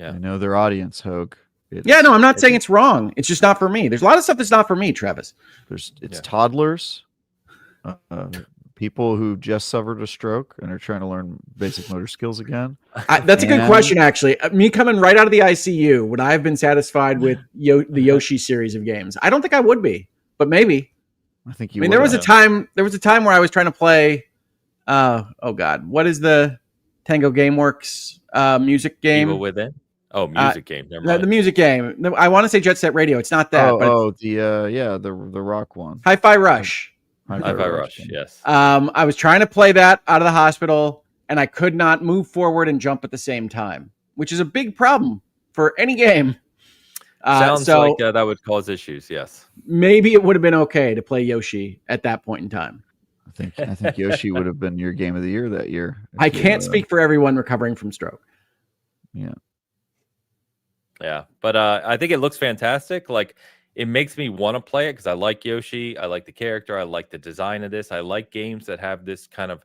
I know their audience, Hogue. No, I'm not saying it's wrong. It's just not for me. There's a lot of stuff that's not for me, Travis. It's toddlers, people who just suffered a stroke and are trying to learn basic motor skills again. That's a good question, actually. Me coming right out of the ICU, would I have been satisfied with the Yoshi series of games? I don't think I would be, but maybe. I think you. There was a time where I was trying to play. Oh God, what is the Tango GameWorks music game? Evil Within. Oh, music game. Never mind. The music game. I want to say Jet Set Radio. It's not that. The rock one. Hi-Fi Rush. Hi-Fi Rush. Yes. I was trying to play that out of the hospital, and I could not move forward and jump at the same time, which is a big problem for any game. Sounds like that would cause issues. Yes. Maybe it would have been okay to play Yoshi at that point in time. I think Yoshi would have been your game of the year that year. I can't speak for everyone recovering from stroke. Yeah. Yeah, but I think it looks fantastic. Like, it makes me want to play it because I like Yoshi. I like the character. I like the design of this. I like games that have this kind of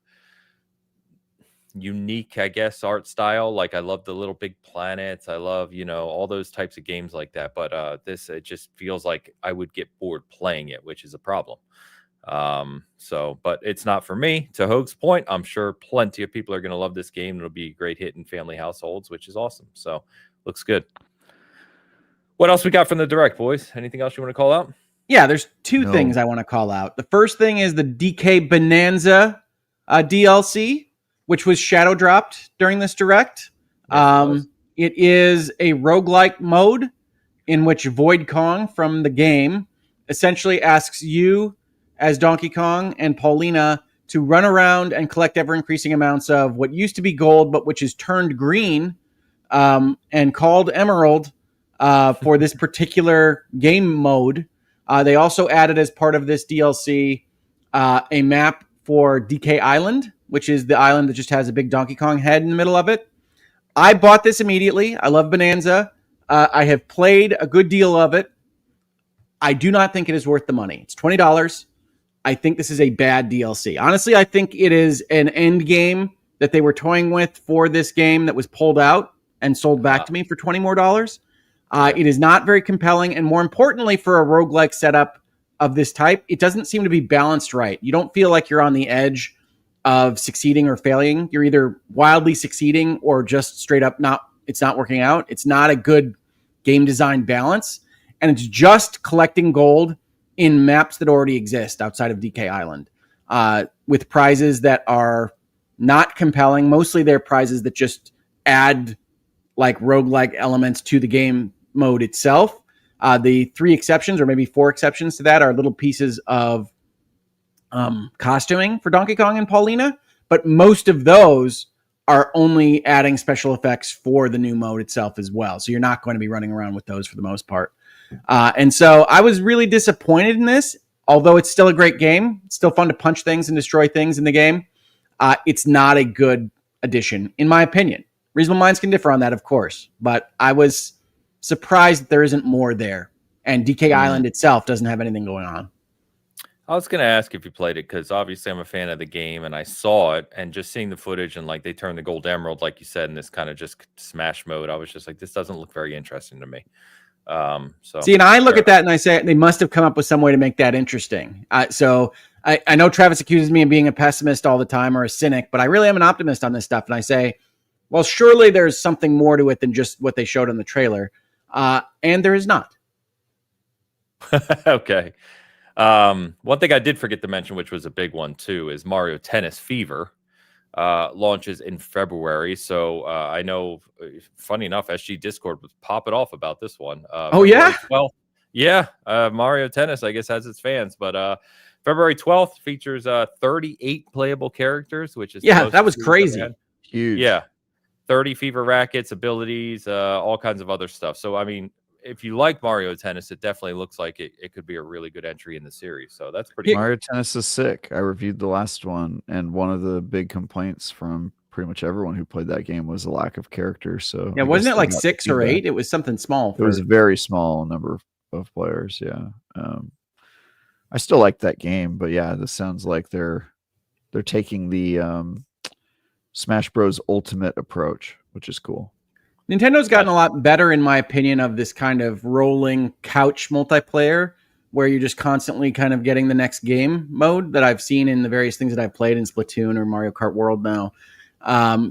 unique, I guess, art style. Like, I love the little big planets. I love, all those types of games like that. But it just feels like I would get bored playing it, which is a problem. But it's not for me. To Hogue's point, I'm sure plenty of people are going to love this game. It'll be a great hit in family households, which is awesome. So, looks good. What else we got from the Direct, boys? Anything else you want to call out? Yeah, there's two things I want to call out. The first thing is the DK Bonanza DLC, which was shadow dropped during this Direct. It is a roguelike mode in which Void Kong from the game essentially asks you, as Donkey Kong and Paulina, to run around and collect ever-increasing amounts of what used to be gold, but which is turned green and called Emerald, for this particular game mode. They also added, as part of this DLC, a map for DK Island, which is the island that just has a big Donkey Kong head in the middle of it. I bought this immediately. I love Bonanza. I have played a good deal of it. I do not think it is worth the money. It's $20. I think this is a bad DLC. Honestly, I think it is an end game that they were toying with for this game that was pulled out and sold back to me for $20 more. It is not very compelling, and more importantly, for a roguelike setup of this type, it doesn't seem to be balanced right. You don't feel like you're on the edge of succeeding or failing. You're either wildly succeeding or just straight up it's not working out. It's not a good game design balance, and it's just collecting gold in maps that already exist outside of DK Island, with prizes that are not compelling. Mostly they're prizes that just add like roguelike elements to the game mode itself. The 3 exceptions, or maybe 4 exceptions to that, are little pieces of costuming for Donkey Kong and Paulina, but most of those are only adding special effects for the new mode itself as well. So you're not going to be running around with those for the most part. And so I was really disappointed in this, although it's still a great game. It's still fun to punch things and destroy things in the game. It's not a good addition, in my opinion. Reasonable minds can differ on that, of course, but I was surprised that there isn't more there. And DK Island itself doesn't have anything going on. I was going to ask if you played it, because obviously I'm a fan of the game and I saw it, and just seeing the footage and like they turned the gold emerald, like you said, in this kind of just smash mode, I was just like, this doesn't look very interesting to me. See, and I look at that and I say they must have come up with some way to make that interesting. So I know Travis accuses me of being a pessimist all the time or a cynic, but I really am an optimist on this stuff. And I say, well, surely there's something more to it than just what they showed in the trailer. And there is not. Okay. One thing I did forget to mention, which was a big one too, is Mario Tennis Fever. launches in February. So I know, funny enough, SG Discord was popping off about this one. Yeah? Well, yeah, Mario Tennis, I guess, has its fans, but February 12th features 38 playable characters, which is that was crazy. Huge. Yeah, 30 Fever Rackets, abilities, all kinds of other stuff. So, I mean, if you like Mario Tennis, it definitely looks like it could be a really good entry in the series. So that's pretty cool. Mario Tennis is sick. I reviewed the last one, and one of the big complaints from pretty much everyone who played that game was the lack of characters. So yeah, wasn't it like 6 or 8? It was something small. It was a very small number of players. Yeah, I still like that game, but yeah, this sounds like they're taking the Smash Bros. Ultimate approach, which is cool. Nintendo's gotten a lot better, in my opinion, of this kind of rolling couch multiplayer where you're just constantly kind of getting the next game mode that I've seen in the various things that I've played in Splatoon or Mario Kart World now.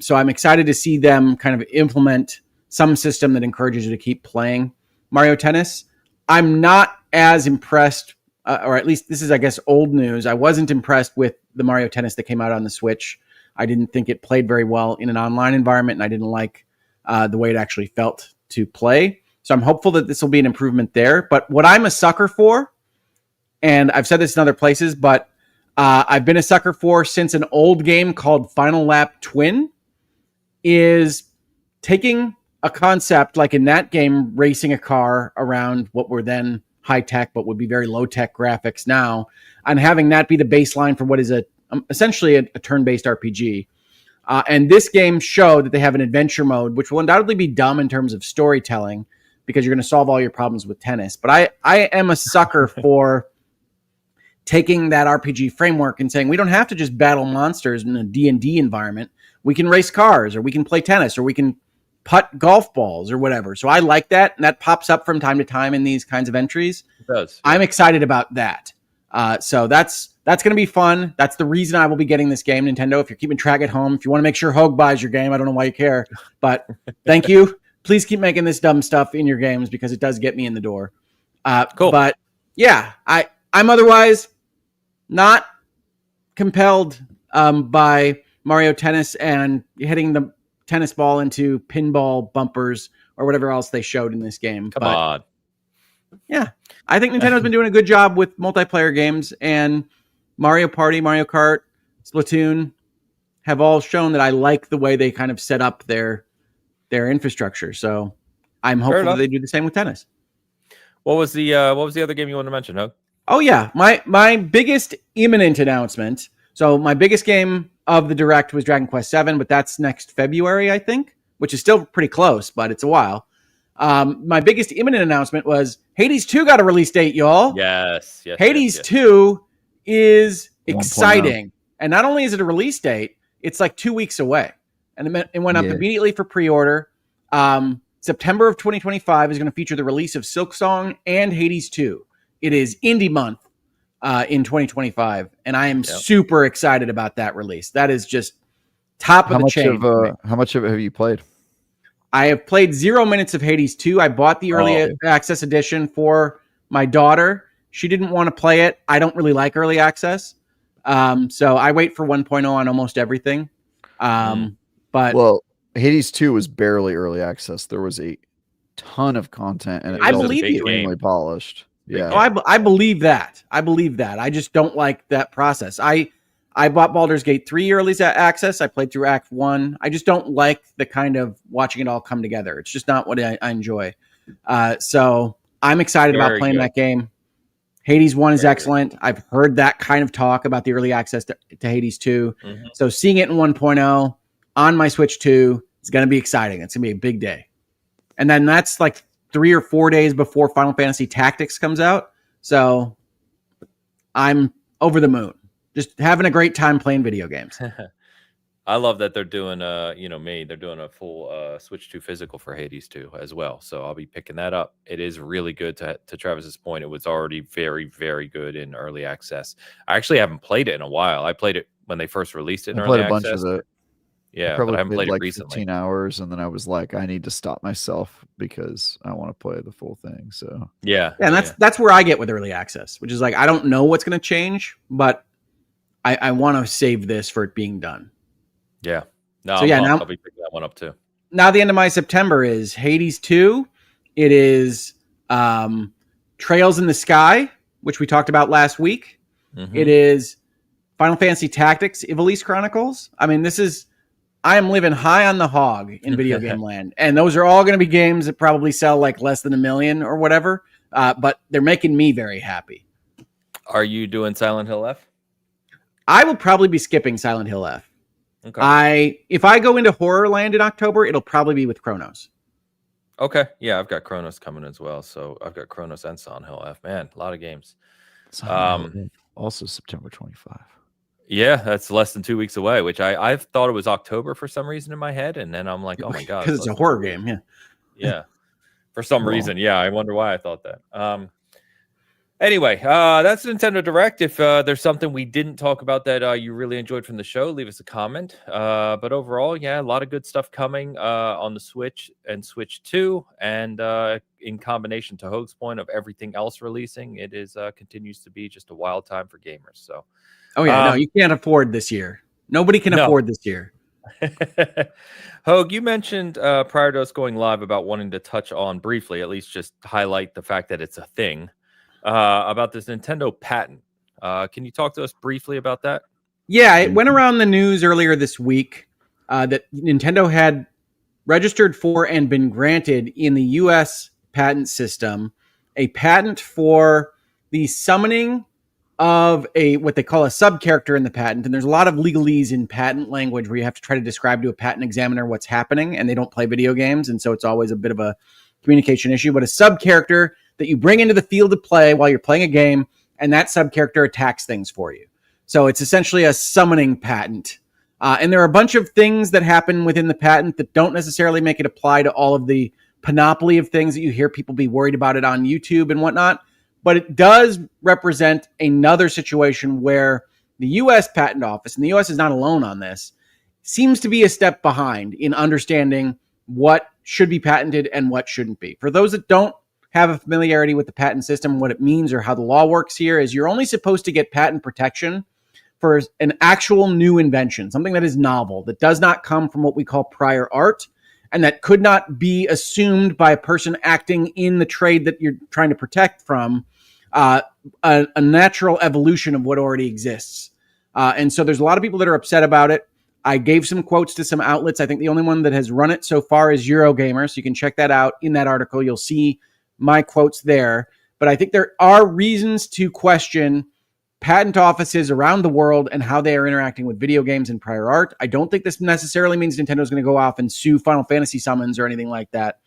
So I'm excited to see them kind of implement some system that encourages you to keep playing Mario Tennis. I'm not as impressed, or at least this is, I guess, old news. I wasn't impressed with the Mario Tennis that came out on the Switch. I didn't think it played very well in an online environment, and I didn't like the way it actually felt to play. So I'm hopeful that this will be an improvement there. But what I'm a sucker for, and I've said this in other places, but I've been a sucker for since an old game called Final Lap Twin, is taking a concept like in that game, racing a car around what were then high tech, but would be very low tech graphics now, and having that be the baseline for what is essentially a turn-based RPG. And this game showed that they have an adventure mode, which will undoubtedly be dumb in terms of storytelling because you're going to solve all your problems with tennis. But I am a sucker for taking that RPG framework and saying, we don't have to just battle monsters in a D&D environment. We can race cars, or we can play tennis, or we can putt golf balls or whatever. So I like that. And that pops up from time to time in these kinds of entries. It does. Yeah. I'm excited about that. So that's going to be fun. That's the reason I will be getting this game, Nintendo. If you're keeping track at home, if you want to make sure Hogue buys your game, I don't know why you care, but thank you. Please keep making this dumb stuff in your games because it does get me in the door. Cool. But yeah, I'm otherwise not compelled by Mario Tennis and hitting the tennis ball into pinball bumpers or whatever else they showed in this game. Come on. Yeah, I think Nintendo's been doing a good job with multiplayer games, and Mario Party, Mario Kart, Splatoon have all shown that I like the way they kind of set up their infrastructure. So I'm hopeful that they do the same with tennis. What was the other game you wanted to mention, Hogue? Oh yeah, my biggest imminent announcement. So my biggest game of the Direct was Dragon Quest VII, but that's next February, I think, which is still pretty close, but it's a while. My biggest imminent announcement was Hades 2 got a release date, y'all. Yes. Hades 2 is exciting. And not only is it a release date, it's like 2 weeks away. And it went up immediately for pre-order. September of 2025 is going to feature the release of Silksong and Hades 2. It is Indie Month in 2025. And I am super excited about that release. That is just top of the chain. How much of it have you played? I have played 0 minutes of Hades 2. I bought the early access edition for my daughter. She didn't want to play it. I don't really like early access. So I wait for 1.0 on almost everything. But Hades 2 was barely early access. There was a ton of content, and I believe you. Extremely polished. Yeah, I believe that. I just don't like that process. I bought Baldur's Gate 3 early access. I played through Act 1. I just don't like the kind of watching it all come together. It's just not what I enjoy. So I'm excited about playing that game. Hades 1 is excellent. I've heard that kind of talk about the early access to Hades 2. Mm-hmm. So seeing it in 1.0 on my Switch 2 is going to be exciting. It's going to be a big day. And then that's like 3 or 4 days before Final Fantasy Tactics comes out. So I'm over the moon. Just having a great time playing video games. I love that they're doing they're doing a full Switch 2 physical for Hades 2 as well. So I'll be picking that up. It is really good. To Travis's point, it was already very, very good in early access. I actually haven't played it in a while. I played it when they first released it in early access. I played a bunch of it. Yeah, but I haven't played it recently. 15 hours, and then I was like, I need to stop myself because I want to play the full thing. So and that's where I get with early access, which is like I don't know what's going to change, but I want to save this for it being done. Yeah. No, So I'll be picking that one up too. Now the end of my September is Hades 2. It is Trails in the Sky, which we talked about last week. Mm-hmm. It is Final Fantasy Tactics, Ivalice Chronicles. I mean, I am living high on the hog in video game land. And those are all going to be games that probably sell like less than 1 million or whatever. But they're making me very happy. Are you doing Silent Hill F? I will probably be skipping Silent Hill F. Okay. If I go into horror land in October, it'll probably be with Chronos. Okay. Yeah, I've got Chronos coming as well. So I've got Chronos and Silent Hill F. Man, a lot of games. Also September 25. Yeah, that's less than 2 weeks away, which I thought it was October for some reason in my head. And then I'm like, oh my God. Because it's a horror game. Yeah. Yeah. For some reason. Yeah. I wonder why I thought that. Anyway, that's Nintendo Direct. If there's something we didn't talk about that you really enjoyed from the show, leave us a comment. But overall, yeah, a lot of good stuff coming on the Switch and Switch 2. And in combination to Hoag's point of everything else releasing, it is continues to be just a wild time for gamers. So, oh yeah, no, you can't afford this year. Nobody can afford this year. Hoag, you mentioned prior to us going live about wanting to touch on briefly, at least just highlight the fact that it's a thing. About this Nintendo patent. Can you talk to us briefly about that? Yeah, it went around the news earlier this week that Nintendo had registered for and been granted in the U.S. patent system a patent for the summoning of what they call a sub-character in the patent. And there's a lot of legalese in patent language where you have to try to describe to a patent examiner what's happening, and they don't play video games, and so it's always a bit of a communication issue. But a sub-character that you bring into the field of play while you're playing a game, and that sub-character attacks things for you. So it's essentially a summoning patent. And there are a bunch of things that happen within the patent that don't necessarily make it apply to all of the panoply of things that you hear people be worried about it on YouTube and whatnot. But it does represent another situation where the U.S. Patent Office, and the U.S. is not alone on this, seems to be a step behind in understanding what should be patented and what shouldn't be. For those that don't have a familiarity with the patent system, what it means or how the law works here is you're only supposed to get patent protection for an actual new invention, something that is novel, that does not come from what we call prior art, and that could not be assumed by a person acting in the trade that you're trying to protect from, a natural evolution of what already exists. And so there's a lot of people that are upset about it. I gave some quotes to some outlets. I think the only one that has run it so far is Eurogamer, so you can check that out. In that article, you'll see my quotes there. But I think there are reasons to question patent offices around the world and how they are interacting with video games and prior art. I don't think this necessarily means Nintendo's going to go off and sue Final Fantasy summons or anything like that.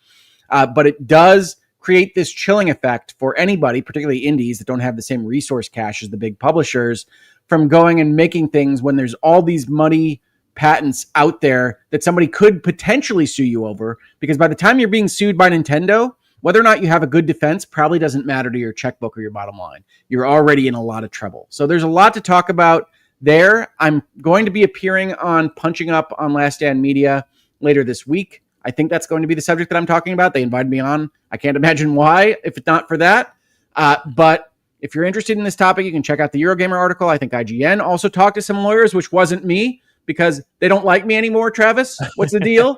But it does create this chilling effect for anybody, particularly indies that don't have the same resource cache as the big publishers, from going and making things when there's all these muddy patents out there that somebody could potentially sue you over. Because by the time you're being sued by Nintendo, whether or not you have a good defense probably doesn't matter to your checkbook or your bottom line. You're already in a lot of trouble. So there's a lot to talk about there. I'm going to be appearing on Punching Up on Last Stand Media later this week. I think that's going to be the subject that I'm talking about. They invited me on. I can't imagine why, if it's not for that. But if you're interested in this topic, you can check out the Eurogamer article. I think IGN also talked to some lawyers, which wasn't me, because they don't like me anymore, Travis. What's the deal?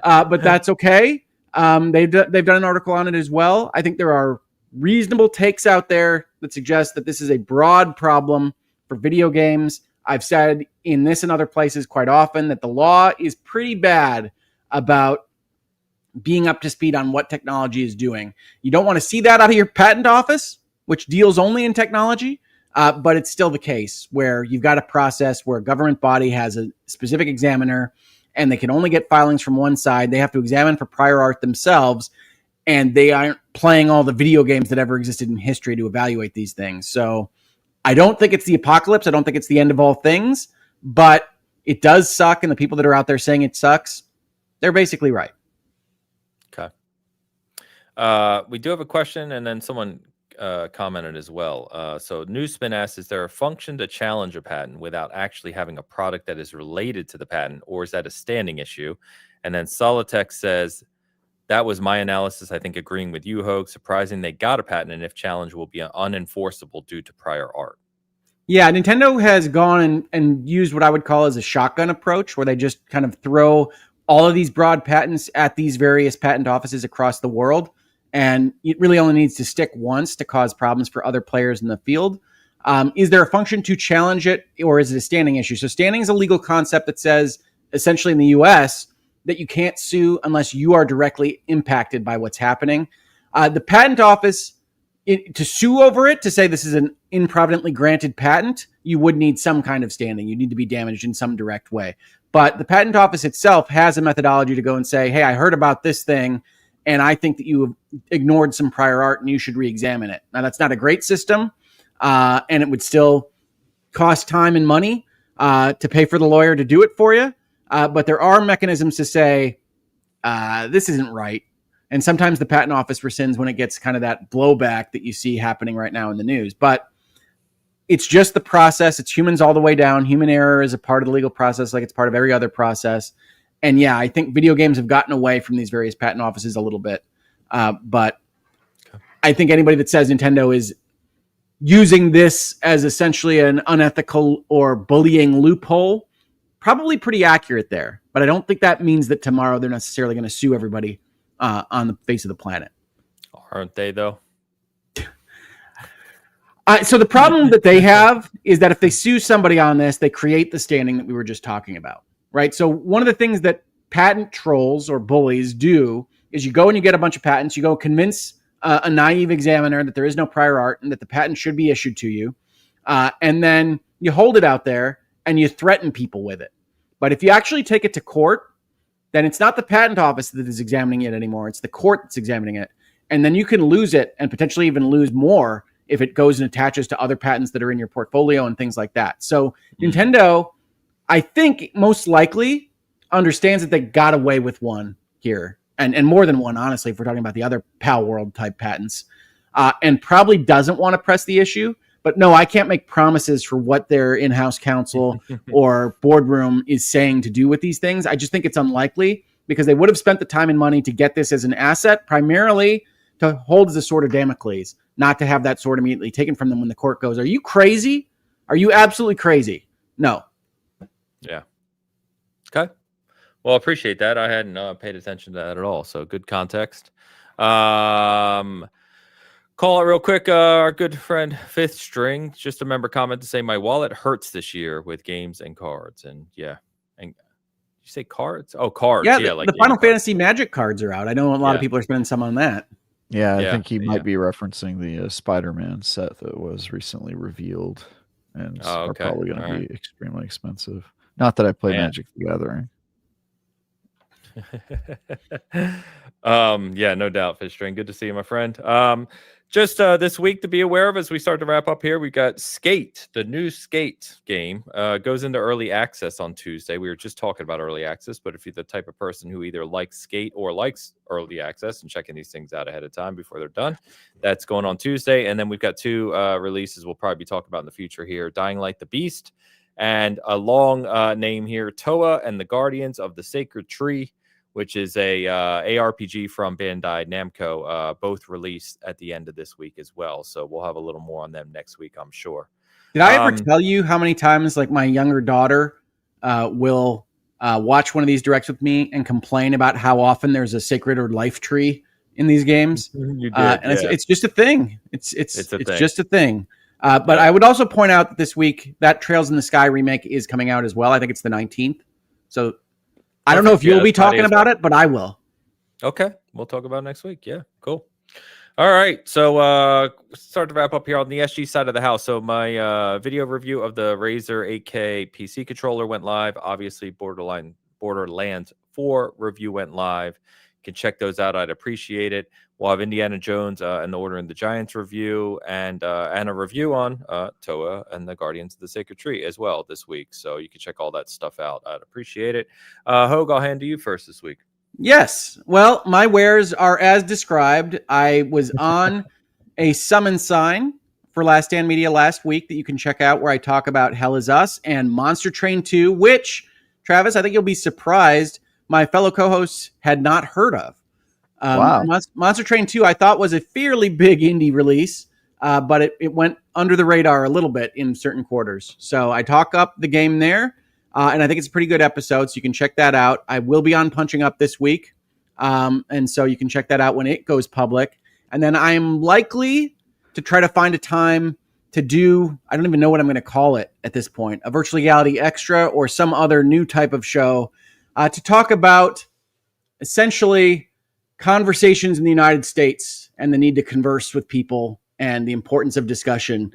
But that's okay. They've done an article on it as well. I think there are reasonable takes out there that suggest that this is a broad problem for video games. I've said in this and other places quite often that the law is pretty bad about being up to speed on what technology is doing. You don't want to see that out of your patent office, which deals only in technology, but it's still the case where you've got a process where a government body has a specific examiner and they can only get filings from one side. They have to examine for prior art themselves, and they aren't playing all the video games that ever existed in history to evaluate these things. So I don't think it's the apocalypse. I don't think it's the end of all things, but it does suck, and the people that are out there saying it sucks, they're basically right. Okay. We do have a question, and then someone commented as well. So Newspin asks, is there a function to challenge a patent without actually having a product that is related to the patent, or is that a standing issue? And then Solitech says, that was my analysis. I think agreeing with you, Hoag. Surprising they got a patent, and if challenged, will be unenforceable due to prior art. Yeah, Nintendo has gone and used what I would call as a shotgun approach, where they just kind of throw all of these broad patents at these various patent offices across the world. And it really only needs to stick once to cause problems for other players in the field. Is there a function to challenge it, or is it a standing issue? So standing is a legal concept that says, essentially in the US, that you can't sue unless you are directly impacted by what's happening. The patent office, to sue over it, to say this is an improvidently granted patent, you would need some kind of standing. You need to be damaged in some direct way. But the patent office itself has a methodology to go and say, hey, I heard about this thing, and I think that you have ignored some prior art and you should re-examine it. Now, that's not a great system, and it would still cost time and money to pay for the lawyer to do it for you. But there are mechanisms to say, this isn't right. And sometimes the patent office rescinds when it gets kind of that blowback that you see happening right now in the news. But it's just the process. It's humans all the way down. Human error is a part of the legal process, like it's part of every other process. And yeah, I think video games have gotten away from these various patent offices a little bit. But I think anybody that says Nintendo is using this as essentially an unethical or bullying loophole, probably pretty accurate there. But I don't think that means that tomorrow they're necessarily going to sue everybody on the face of the planet. Aren't they, though? So the problem that they have is that if they sue somebody on this, they create the standing that we were just talking about, right? So one of the things that patent trolls or bullies do is you go and you get a bunch of patents, you go convince a naive examiner that there is no prior art and that the patent should be issued to you, and then you hold it out there and you threaten people with it. But if you actually take it to court, then it's not the patent office that is examining it anymore. It's the court that's examining it. And then you can lose it and potentially even lose more if it goes and attaches to other patents that are in your portfolio and things like that. So Nintendo, I think most likely understands that they got away with one here, and more than one, honestly, if we're talking about the other PAL World type patents, and probably doesn't want to press the issue. But no, I can't make promises for what their in-house counsel or boardroom is saying to do with these things. I just think it's unlikely because they would have spent the time and money to get this as an asset, primarily to hold as a sword of Damocles, not to have that sword immediately taken from them when the court goes, are you crazy? Are you absolutely crazy? No. Yeah. Okay. Well, I appreciate that. I hadn't paid attention to that at all. So good context. Call it real quick. Our good friend Fifth String, just a member comment to say my wallet hurts this year with games and cards. And yeah. And you say cards? Oh, cards. Yeah, like the Final Fantasy Magic cards are out. I know a lot of people are spending some on that. Yeah, I think he might be referencing the Spider-Man set that was recently revealed and are probably going to be extremely expensive. Not that I play Magic the Gathering. Yeah, no doubt, Fish String. Good to see you, my friend. Just this week to be aware of as we start to wrap up here, we got Skate, the new Skate game, goes into early access on Tuesday. We were just talking about early access, but if you're the type of person who either likes Skate or likes early access and checking these things out ahead of time before they're done, that's going on Tuesday. And then we've got two releases we'll probably be talking about in the future here: Dying Light the Beast and a long name here, Toa and the Guardians of the Sacred Tree, which is a ARPG from Bandai Namco, both released at the end of this week as well. So we'll have a little more on them next week, I'm sure. Did I ever tell you how many times, like, my younger daughter will watch one of these directs with me and complain about how often there's a sacred or life tree in these games? You did, and it's just a thing. It's thing. just a thing. But I would also point out that this week that Trails in the Sky remake is coming out as well. I think it's the 19th. So I don't know if you'll be talking about it, but I will. Okay. We'll talk about it next week. Yeah, cool. All right. So start to wrap up here on the SG side of the house. So my video review of the Razer 8K PC controller went live. Obviously, Borderlands 4 review went live. You can check those out. I'd appreciate it. We'll have Indiana Jones and the Order and the Giants review and a review on Toa and the Guardians of the Sacred Tree as well this week. So you can check all that stuff out. I'd appreciate it. Hogue, I'll hand to you first this week. Yes. Well, my wares are as described. I was on a summon sign for Last Stand Media last week that you can check out, where I talk about Hell Is Us and Monster Train 2, which, Travis, I think you'll be surprised, my fellow co-hosts had not heard of. Wow. Monster Train 2, I thought, was a fairly big indie release. but it went under the radar a little bit in certain quarters. So I talk up the game there, and I think it's a pretty good episode, so you can check that out. I will be on Punching Up this week, and so you can check that out when it goes public. And then I am likely to try to find a time to do, I don't even know what I'm going to call it at this point, a Virtual Reality Extra or some other new type of show to talk about essentially conversations in the United States and the need to converse with people and the importance of discussion,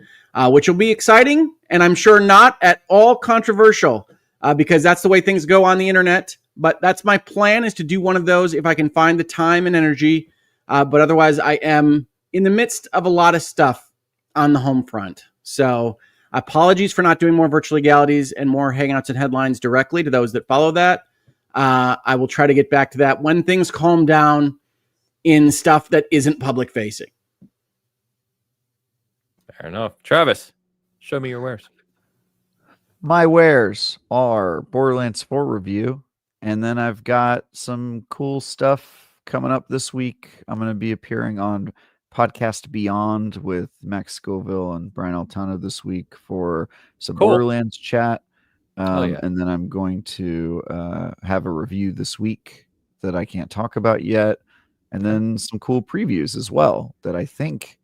which will be exciting and I'm sure not at all controversial because that's the way things go on the internet. But that's my plan, is to do one of those if I can find the time and energy. But otherwise, I am in the midst of a lot of stuff on the home front. So apologies for not doing more virtual legalities and more hangouts and headlines directly to those that follow that. I will try to get back to that when things calm down in stuff that isn't public facing. Fair enough. Travis, show me your wares. My wares are Borderlands 4 review, and then I've got some cool stuff coming up this week. I'm going to be appearing on Podcast Beyond with Max Scoville and Brian Altano this week for some Borderlands chat. And then I'm going to have a review this week that I can't talk about yet. And then some cool previews as well that I think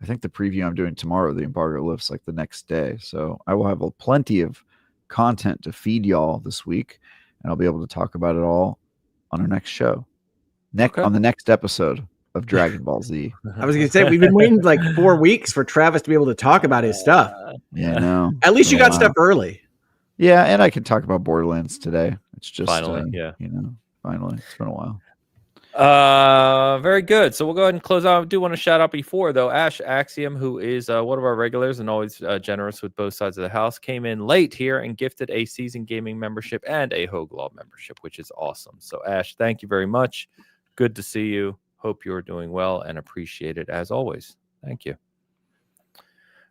the preview I'm doing tomorrow, the embargo lifts like the next day. So I will have plenty of content to feed y'all this week, and I'll be able to talk about it all on our next show. On the next episode of Dragon Ball Z. I was going to say, we've been waiting like 4 weeks for Travis to be able to talk about his stuff. Yeah, no. At least you got stuff early. Yeah, and I can talk about Borderlands today. It's just finally, finally. It's been a while. Very good. So we'll go ahead and close out. I do want to shout out before, though, Ash Axiom, who is one of our regulars and always generous with both sides of the house, came in late here and gifted a Season Gaming membership and a Hogue Law membership, which is awesome. So, Ash, thank you very much. Good to see you. Hope you're doing well and appreciate it as always. Thank you.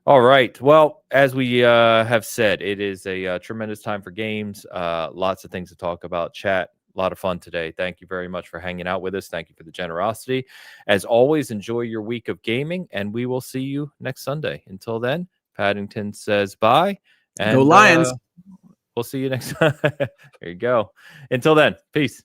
All right. Well, as we have said, it is a tremendous time for games. Lots of things to talk about. Chat. A lot of fun today. Thank you very much for hanging out with us. Thank you for the generosity. As always, enjoy your week of gaming, and we will see you next Sunday. Until then, Paddington says bye. And, go Lions. We'll see you next time. There you go. Until then, peace.